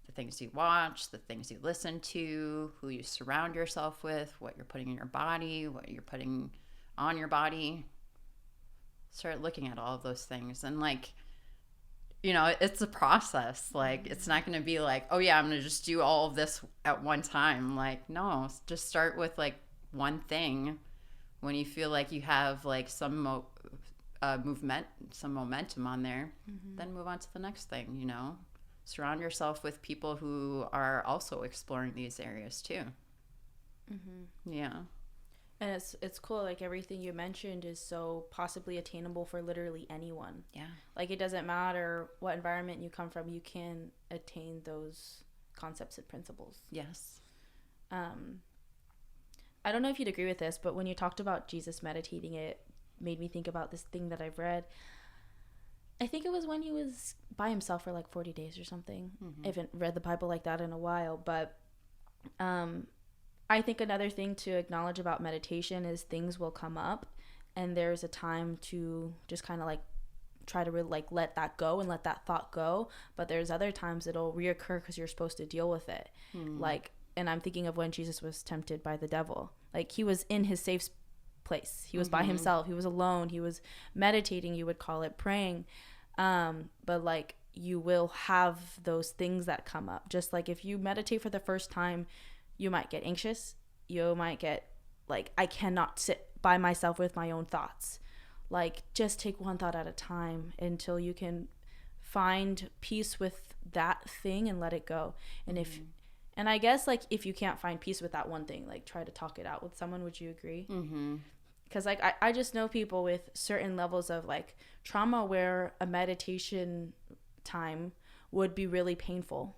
The things you watch, the things you listen to, who you surround yourself with, what you're putting in your body, what you're putting on your body. Start looking at all of those things. And like, you know, it's a process. Like, it's not going to be like, oh yeah, I'm going to just do all of this at one time. Like, no, just start with like one thing. When you feel like you have like some movement, some momentum on there, then move on to the next thing, you know. Surround yourself with people who are also exploring these areas too. Yeah. And it's cool, like everything you mentioned is so possibly attainable for literally anyone. Yeah. Like, it doesn't matter what environment you come from, you can attain those concepts and principles. Yes. I don't know if you'd agree with this, but when you talked about Jesus meditating, it made me think about this thing that I've read. I think it was when he was by himself for like 40 days or something. I haven't read the Bible like that in a while, but I think another thing to acknowledge about meditation is things will come up, and there's a time to just kind of like try to really like let that go and let that thought go. But there's other times it'll reoccur because you're supposed to deal with it. Like, and I'm thinking of when Jesus was tempted by the devil. Like, he was in his safe place. He was by himself. He was alone. He was meditating, you would call it, praying. But like, you will have those things that come up. Just like if you meditate for the first time, you might get anxious. You might get like, I cannot sit by myself with my own thoughts. Like, just take one thought at a time until you can find peace with that thing and let it go. And and I guess like if you can't find peace with that one thing, like try to talk it out with someone. Would you agree? Because like I just know people with certain levels of like trauma where a meditation time would be really painful.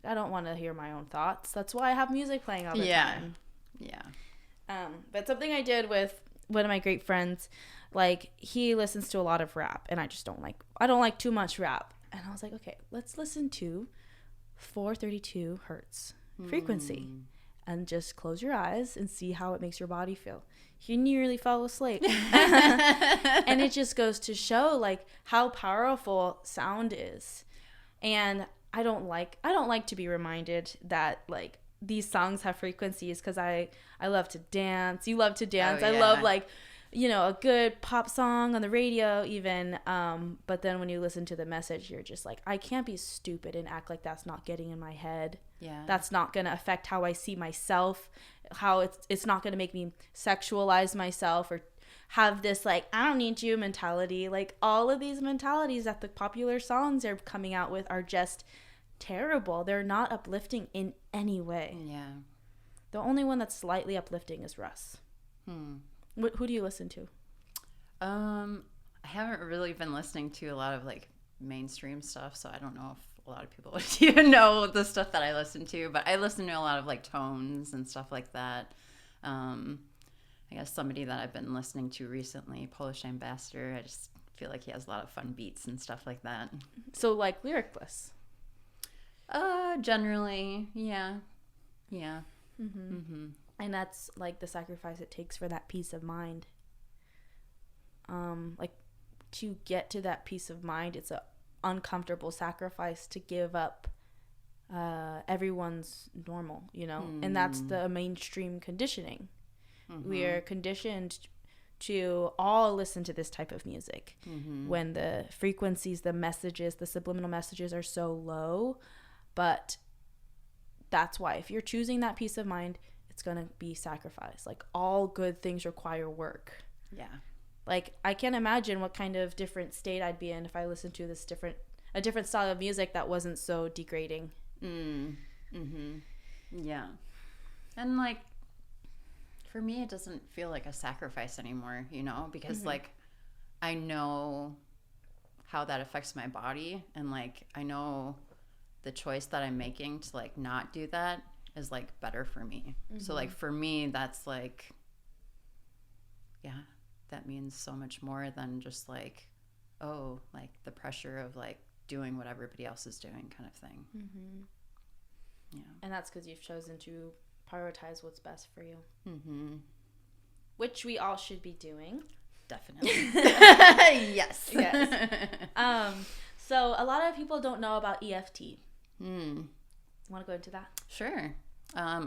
I don't want to hear my own thoughts. That's why I have music playing all the time. Yeah. But something I did with one of my great friends, like, he listens to a lot of rap, and I don't like too much rap. And I was like, okay, let's listen to 432 hertz frequency and just close your eyes and see how it makes your body feel. He nearly fell asleep. And it just goes to show, like, how powerful sound is. And I don't like to be reminded that, like, these songs have frequencies, because I love to dance. You love to dance. Oh, yeah. I love, like, you know, a good pop song on the radio even. But then when you listen to the message, you're just like, I can't be stupid and act like that's not getting in my head. Yeah. That's not going to affect how I see myself, how it's not going to make me sexualize myself or have this, like, I don't need you mentality. Like, all of these mentalities that the popular songs are coming out with are just terrible. They're not uplifting in any way. Yeah. The only one that's slightly uplifting is Russ. Who do you listen to? I haven't really been listening to a lot of, like, mainstream stuff, so I don't know if a lot of people would even know the stuff that I listen to, but I listen to a lot of, like, tones and stuff like that. I guess somebody that I've been listening to recently, Polish Ambassador, I just feel like he has a lot of fun beats and stuff like that. So, like, lyricless? Generally, yeah. And that's, like, the sacrifice it takes for that peace of mind. Like, to get to that peace of mind, it's a uncomfortable sacrifice to give up everyone's normal, you know? And that's the mainstream conditioning. We are conditioned to all listen to this type of music when the frequencies, the messages, the subliminal messages are so low. But that's why, if you're choosing that peace of mind, it's going to be sacrifice. Like, all good things require work. Yeah. Like, I can't imagine what kind of different state I'd be in if I listened to a different style of music that wasn't so degrading. Yeah. And, like, for me, it doesn't feel like a sacrifice anymore, you know, because like, I know how that affects my body, and, like, I know the choice that I'm making to, like, not do that is, like, better for me. So, like, for me, that's, like, yeah, that means so much more than just, like, oh, like, the pressure of, like, doing what everybody else is doing kind of thing. Yeah. And that's because you've chosen to prioritize what's best for you. Which we all should be doing. Definitely. Yes. So a lot of people don't know about EFT. Want to go into that? Sure.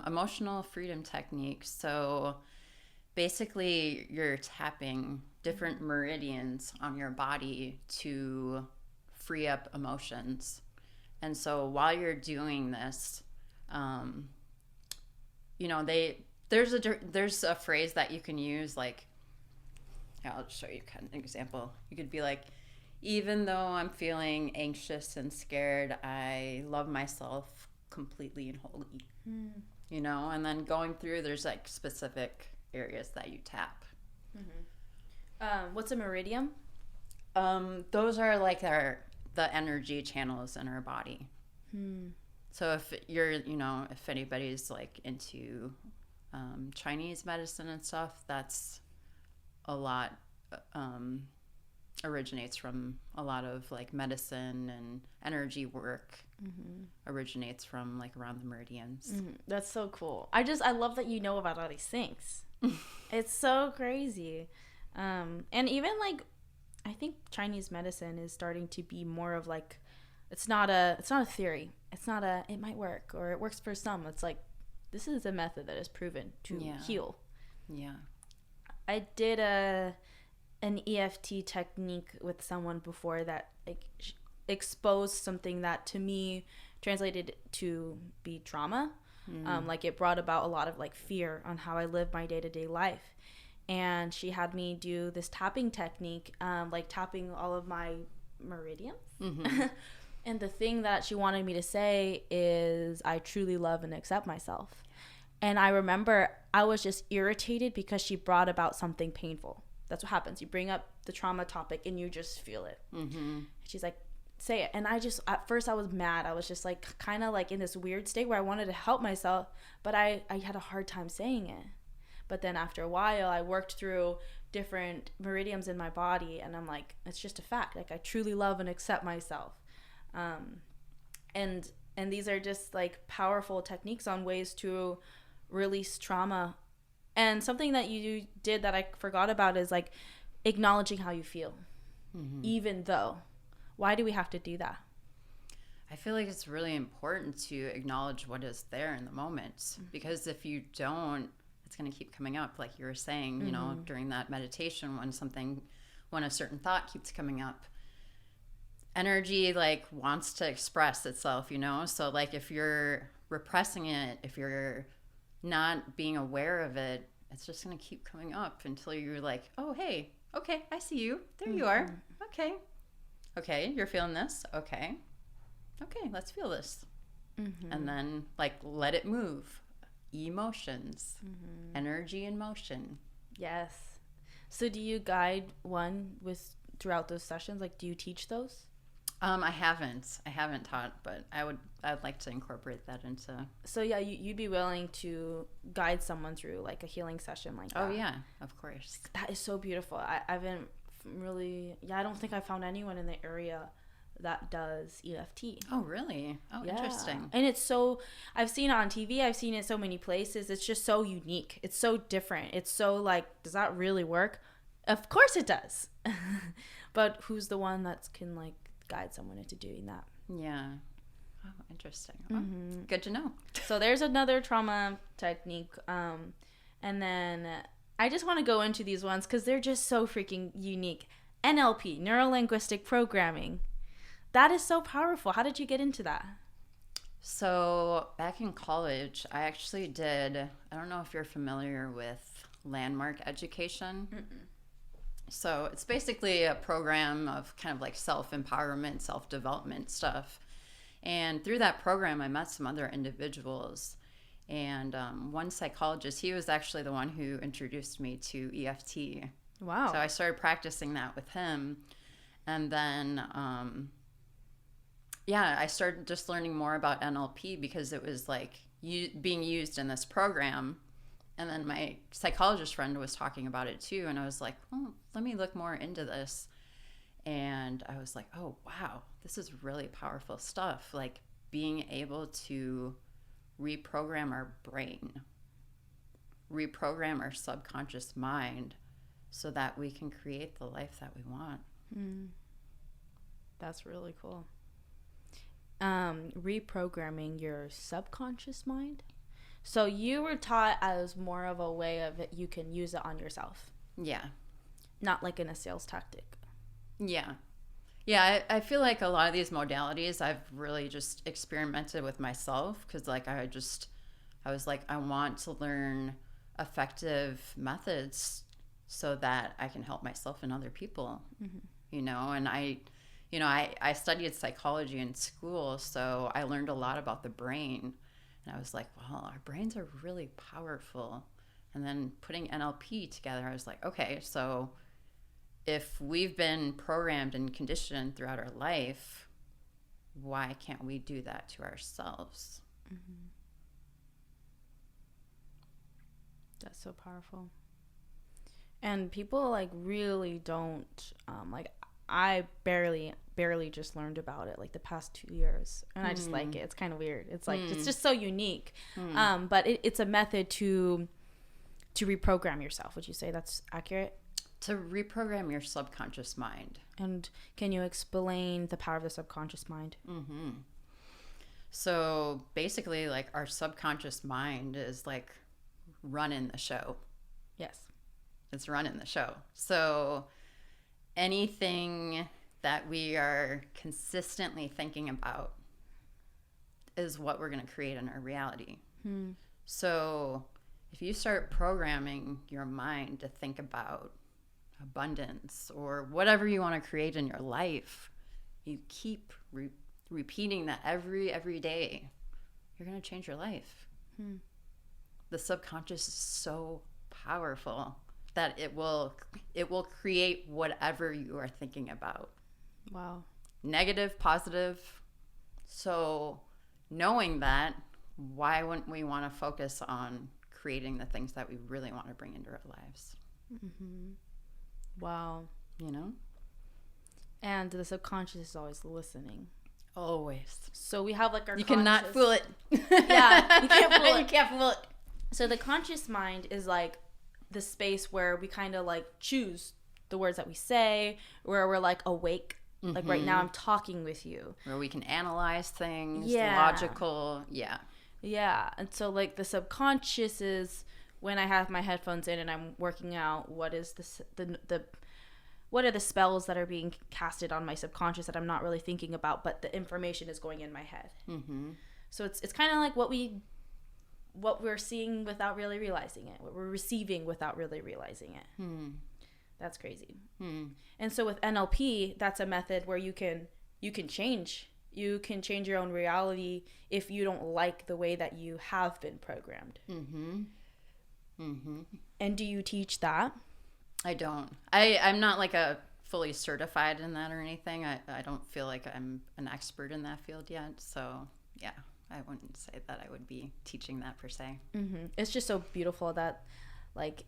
Emotional freedom technique. So basically, you're tapping different meridians on your body to free up emotions. And so while you're doing this, you know, there's a phrase that you can use, like, I'll just show you kind of an example. You could be like, even though I'm feeling anxious and scared, I love myself completely and wholly. You know, and then going through, there's, like, specific areas that you tap. What's a meridian? Those are, like, the energy channels in our body. So if you're, you know, if anybody's, like, into Chinese medicine and stuff, that's a lot, originates from a lot of, like, medicine and energy work originates from, like, around the meridians. That's so cool. I love that you know about all these things. It's so crazy. And even, like, I think Chinese medicine is starting to be more of, like, it's not a theory. It's not it might work, or it works for some. It's like, this is a method that is proven to heal. Yeah. I did an EFT technique with someone before that, like, exposed something that to me translated to be trauma. Like, it brought about a lot of, like, fear on how I live my day-to-day life. And she had me do this tapping technique, like tapping all of my meridians. And the thing that she wanted me to say is, I truly love and accept myself. And I remember I was just irritated because she brought about something painful. That's what happens. You bring up the trauma topic and you just feel it. She's like, say it. And I just, at first I was mad. I was just like kind of like in this weird state where I wanted to help myself, but I had a hard time saying it. But then after a while, I worked through different meridians in my body, and I'm like, it's just a fact. Like, I truly love and accept myself. And these are just like powerful techniques on ways to release trauma. And something that you did that I forgot about is like acknowledging how you feel, even though. Why do we have to do that? I feel like it's really important to acknowledge what is there in the moment, because if you don't, it's going to keep coming up. Like you were saying, you know, during that meditation, when a certain thought keeps coming up, energy like wants to express itself, you know? So like if you're repressing it, if you're not being aware of it, it's just going to keep coming up until you're like, oh, hey, okay, I see you. There you are. Okay, you're feeling this. Okay, let's feel this. And then like let it move. Emotions, energy in motion. Yes. So do you guide one with throughout those sessions? Like, do you teach those? I haven't taught, but I'd like to incorporate that into. So yeah, you'd be willing to guide someone through like a healing session like that? Oh yeah, of course. That is so beautiful. I haven't really, I don't think I found anyone in the area that does EFT. Oh really? Oh yeah. Interesting. And it's so, I've seen it on TV, I've seen it so many places. It's just so unique. It's so different. It's so like, does that really work? Of course it does. But who's the one that can like guide someone into doing that? Yeah. Oh, interesting. Oh, good to know. So there's another trauma technique. And then I just want to go into these ones because they're just so freaking unique. NLP, neuro-linguistic programming. That is so powerful. How did you get into that? So back in college, I actually did, I don't know if you're familiar with Landmark Education. So it's basically a program of kind of like self-empowerment, self-development stuff. And through that program, I met some other individuals. And one psychologist, he was actually the one who introduced me to EFT. Wow. So I started practicing that with him. And then, I started just learning more about NLP because it was like being used in this program. And then my psychologist friend was talking about it too. And I was like, oh, let me look more into this. And I was like, oh, wow, this is really powerful stuff. Like being able to reprogram our brain, reprogram our subconscious mind so that we can create the life that we want. That's really cool. Reprogramming your subconscious mind. So you were taught as more of a way of it, you can use it on yourself. Yeah. Not like in a sales tactic. Yeah. Yeah, I feel like a lot of these modalities I've really just experimented with myself because like I was like, I want to learn effective methods so that I can help myself and other people, you know, and I studied psychology in school, so I learned a lot about the brain. And I was like, well, our brains are really powerful. And then putting NLP together, I was like, okay, so if we've been programmed and conditioned throughout our life, why can't we do that to ourselves? That's so powerful. And people like really don't, like I barely just learned about it like the past 2 years, and I just like it. It's kind of weird. It's like it's just so unique. But it's a method to reprogram yourself. Would you say that's accurate? To reprogram your subconscious mind. And can you explain the power of the subconscious mind? So basically, like our subconscious mind is like running the show. Yes, it's running the show. So anything that we are consistently thinking about is what we're going to create in our reality. So if you start programming your mind to think about abundance or whatever you want to create in your life, you keep repeating that every day, you're going to change your life. The subconscious is so powerful that it will create whatever you are thinking about. Wow. negative, positive. So knowing that, why wouldn't we want to focus on creating the things that we really want to bring into our lives? Mm-hmm. Wow. You know? And the subconscious is always listening. Always. So we have like our You cannot fool it. Yeah, you can't fool it. You can't fool it. So the conscious mind is like the space where we kind of like choose the words that we say, where we're like awake. Mm-hmm. Like right now I'm talking with you. Where we can analyze things, yeah. Logical. Yeah. Yeah. And so like the subconscious is when I have my headphones in and I'm working out, what is the what are the spells that are being casted on my subconscious that I'm not really thinking about, but the information is going in my head. Mm-hmm. So it's kind of like what we're seeing without really realizing it, what we're receiving without really realizing it. That's crazy. And so with NLP, that's a method where you can change. You can change your own reality if you don't like the way that you have been programmed. And do you teach that? I don't. I'm not like a fully certified in that or anything. I don't feel like I'm an expert in that field yet. So yeah, I wouldn't say that I would be teaching that per se. It's just so beautiful that like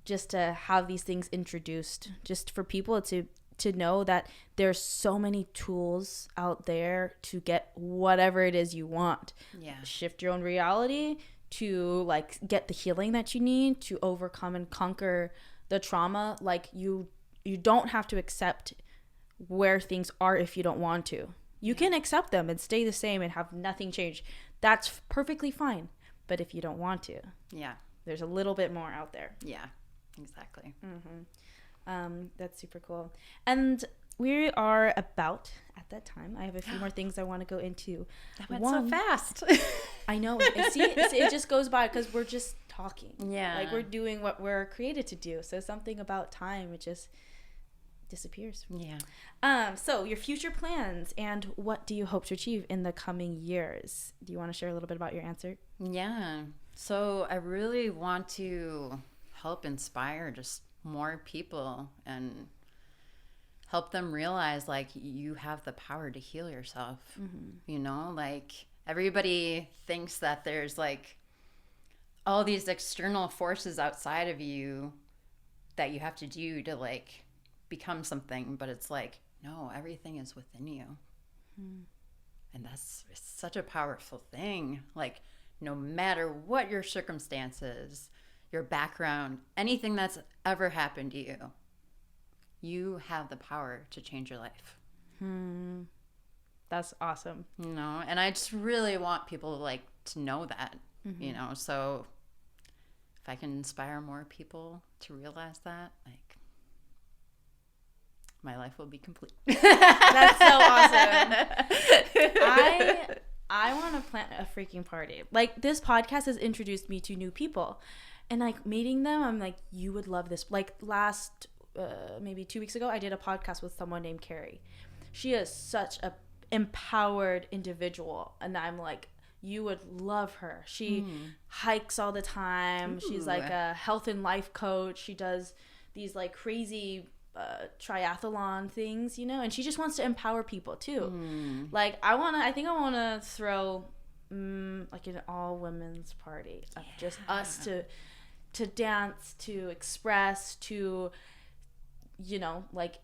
just to have these things introduced, just for people to know that there's so many tools out there to get whatever it is you want. Yeah. Shift your own reality, to like get the healing that you need, to overcome and conquer the trauma. Like you don't have to accept where things are if you don't want to. You can accept them and stay the same and have nothing change. That's perfectly fine. But if you don't want to, there's a little bit more out there. Yeah, exactly. That's super cool. And we are about at that time. I have a few more things I want to go into. That went so fast. I know. And see, it just goes by because we're just talking. Yeah. Like we're doing what we're created to do. So something about time, it just disappears. Yeah. So your future plans and what do you hope to achieve in the coming years? Do you want to share a little bit about your answer? Yeah. So I really want to help inspire just more people and help them realize like you have the power to heal yourself. You know, like everybody thinks that there's like all these external forces outside of you that you have to do to like become something, but it's like, no, everything is within you. And that's such a powerful thing. Like no matter what your circumstances, your background, anything that's ever happened to you, you have the power to change your life. That's awesome. You know, and I just really want people like to know that, you know, so if I can inspire more people to realize that, like my life will be complete. That's so awesome. I want to plan a freaking party. Like this podcast has introduced me to new people. And like meeting them, I'm like, you would love this. Like last, maybe 2 weeks ago, I did a podcast with someone named Carrie. She is such a empowered individual. And I'm like, you would love her. She hikes all the time. Ooh. She's like a health and life coach. She does these like crazy triathlon things, you know, and she just wants to empower people too. Like I think I want to throw like an all women's party of just us to dance, to express, to, you know, like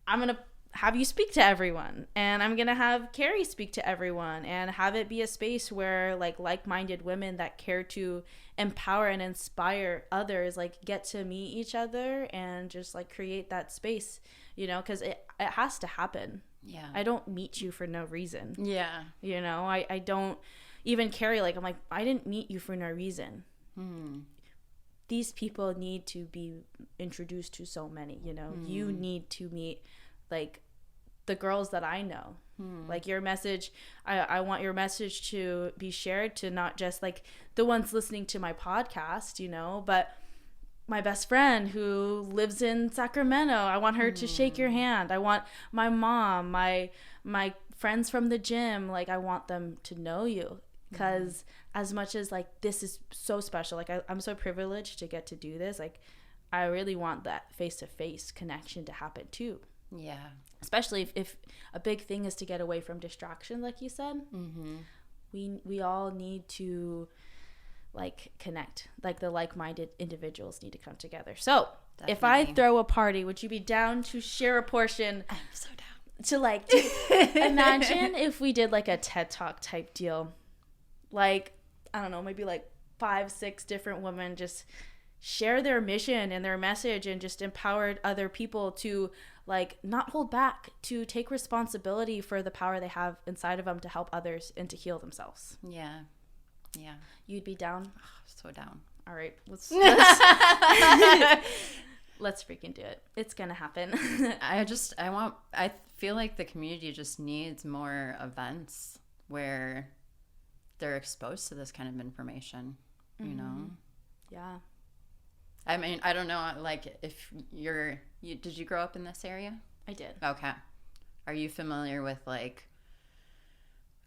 I'm gonna have you speak to everyone, and I'm gonna have Carrie speak to everyone, and have it be a space where like-minded women that care to empower and inspire others like get to meet each other and just like create that space, you know, because it has to happen. Yeah, I don't meet you for no reason. Yeah, you know, I don't even Carrie, like I'm like, I didn't meet you for no reason. These people need to be introduced to so many, you know. You need to meet like the girls that I know. Like your message, I want your message to be shared to not just like the ones listening to my podcast, you know, but my best friend who lives in Sacramento. I want her to shake your hand. I want my mom, my friends from the gym, like I want them to know you. Because as much as like this is so special, like I'm so privileged to get to do this, like I really want that face-to-face connection to happen too. Yeah. Especially if a big thing is to get away from distraction, like you said. Mm-hmm. We all need to like connect. Like the like-minded individuals need to come together. So if I throw a party, would you be down to share a portion? I'm so down. To like imagine if we did like a TED Talk type deal. Like, I don't know, maybe like 5-6 different women just share their mission and their message and just empowered other people to like not hold back, to take responsibility for the power they have inside of them to help others and to heal themselves. Yeah. Yeah. You'd be down? Oh, so down. All right, let's freaking do it. It's gonna happen. I feel like the community just needs more events where they're exposed to this kind of information, you know? Yeah. I mean, I don't know, like, if did you grow up in this area? I did. Okay. Are you familiar with, like,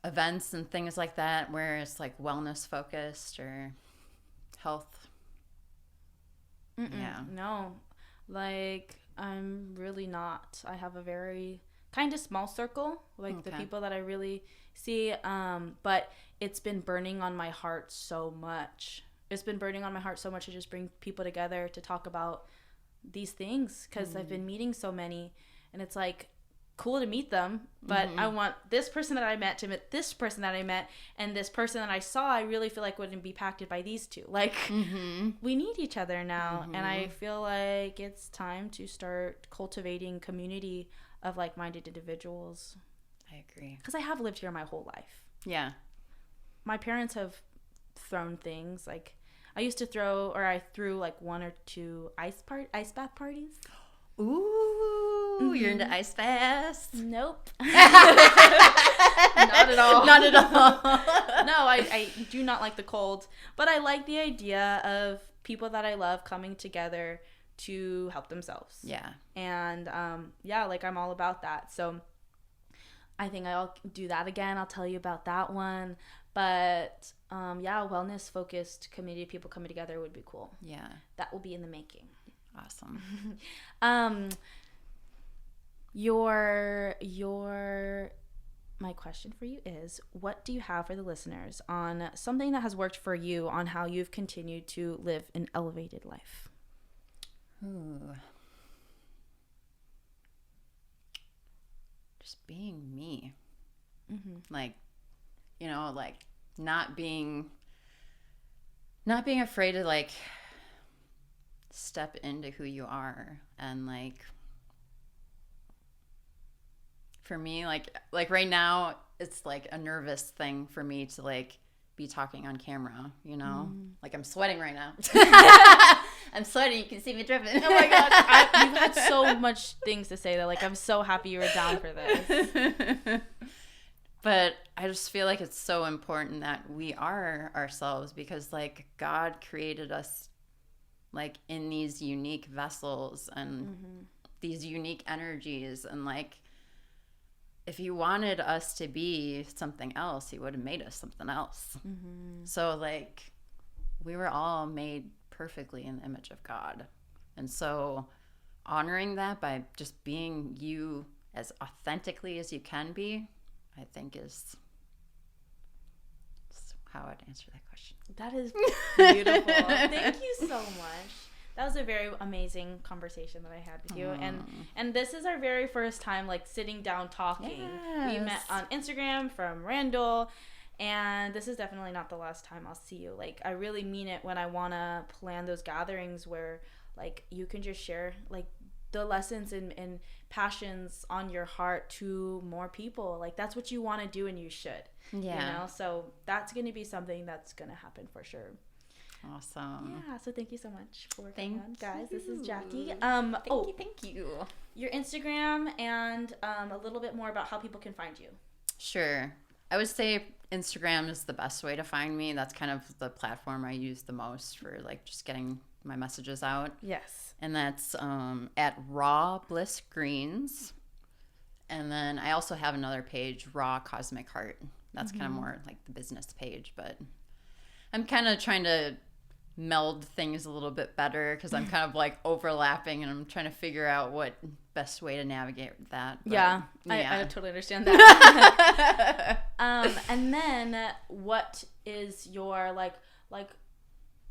events and things like that where it's, like, wellness focused or health? Yeah. No. Like, I'm really not. I have a very kind of small circle, like the people that I really see, but it's been burning on my heart so much. It's been burning on my heart so much to just bring people together to talk about these things, because I've been meeting so many, and it's like cool to meet them, but I want this person that I met to meet this person that I met, and this person that I saw I really feel like wouldn't be impacted by these two. Like we need each other now, and I feel like it's time to start cultivating community of like-minded individuals. I agree. Because I have lived here my whole life. Yeah. My parents have thrown things like I threw like 1 or 2 ice bath parties. Ooh, you're into ice baths? Nope. Not at all. Not at all. No, I do not like the cold, but I like the idea of people that I love coming together to help themselves. Yeah. And like I'm all about that. So I think I'll do that again. I'll tell you about that one. But wellness focused community of people coming together would be cool. Yeah. That will be in the making. Awesome. My question for you is, what do you have for the listeners on something that has worked for you on how you've continued to live an elevated life? Ooh. Just being me. Like, you know, like not being afraid to like step into who you are. And like for me, like right now it's like a nervous thing for me to like be talking on camera, you know? Like I'm sweating right now. I'm sweating, you can see me dripping. Oh my god, you've had so much things to say that like I'm so happy you were down for this. But I just feel like it's so important that we are ourselves, because like God created us like in these unique vessels and these unique energies, and like if he wanted us to be something else, he would have made us something else. So like we were all made perfectly in the image of God, and so honoring that by just being you as authentically as you can be, I think is how I'd answer that question. That is beautiful. Thank you so much. That was a very amazing conversation that I had with you. And this is our very first time like sitting down talking. Yes. We met on Instagram from Randall, and this is definitely not the last time I'll see you. Like I really mean it when I want to plan those gatherings where like you can just share like the lessons and passions on your heart to more people. Like that's what you want to do, and you should. Yeah. You know, so that's going to be something that's going to happen for sure. Awesome. Yeah, so thank you so much for coming on, guys. This is Jackie. Thank you. Your Instagram and a little bit more about how people can find you. Sure. I would say Instagram is the best way to find me. That's kind of the platform I use the most for like just getting my messages out. Yes. And that's at Raw Bliss Greens. And then I also have another page, Raw Cosmic Heart. That's kind of more like the business page, but I'm kind of trying to meld things a little bit better because I'm kind of like overlapping and I'm trying to figure out what best way to navigate that. But, I totally understand that. And then what is your like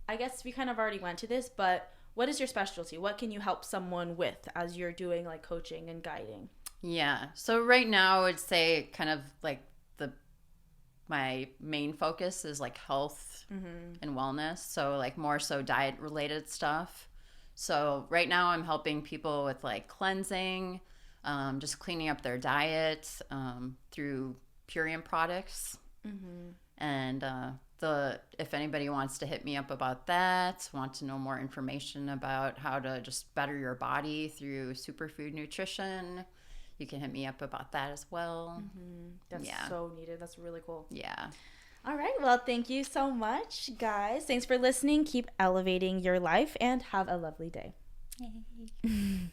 I guess we kind of already went to this, but what is your specialty? What can you help someone with as you're doing like coaching and guiding? Yeah. So right now I would say kind of like my main focus is like health and wellness. So like more so diet related stuff. So right now I'm helping people with like cleansing, just cleaning up their diet through Purium products. And if anybody wants to hit me up about that, want to know more information about how to just better your body through superfood nutrition, you can hit me up about that as well. That's so needed. That's really cool. Yeah. All right. Well, thank you so much, guys. Thanks for listening. Keep elevating your life and have a lovely day. Yay.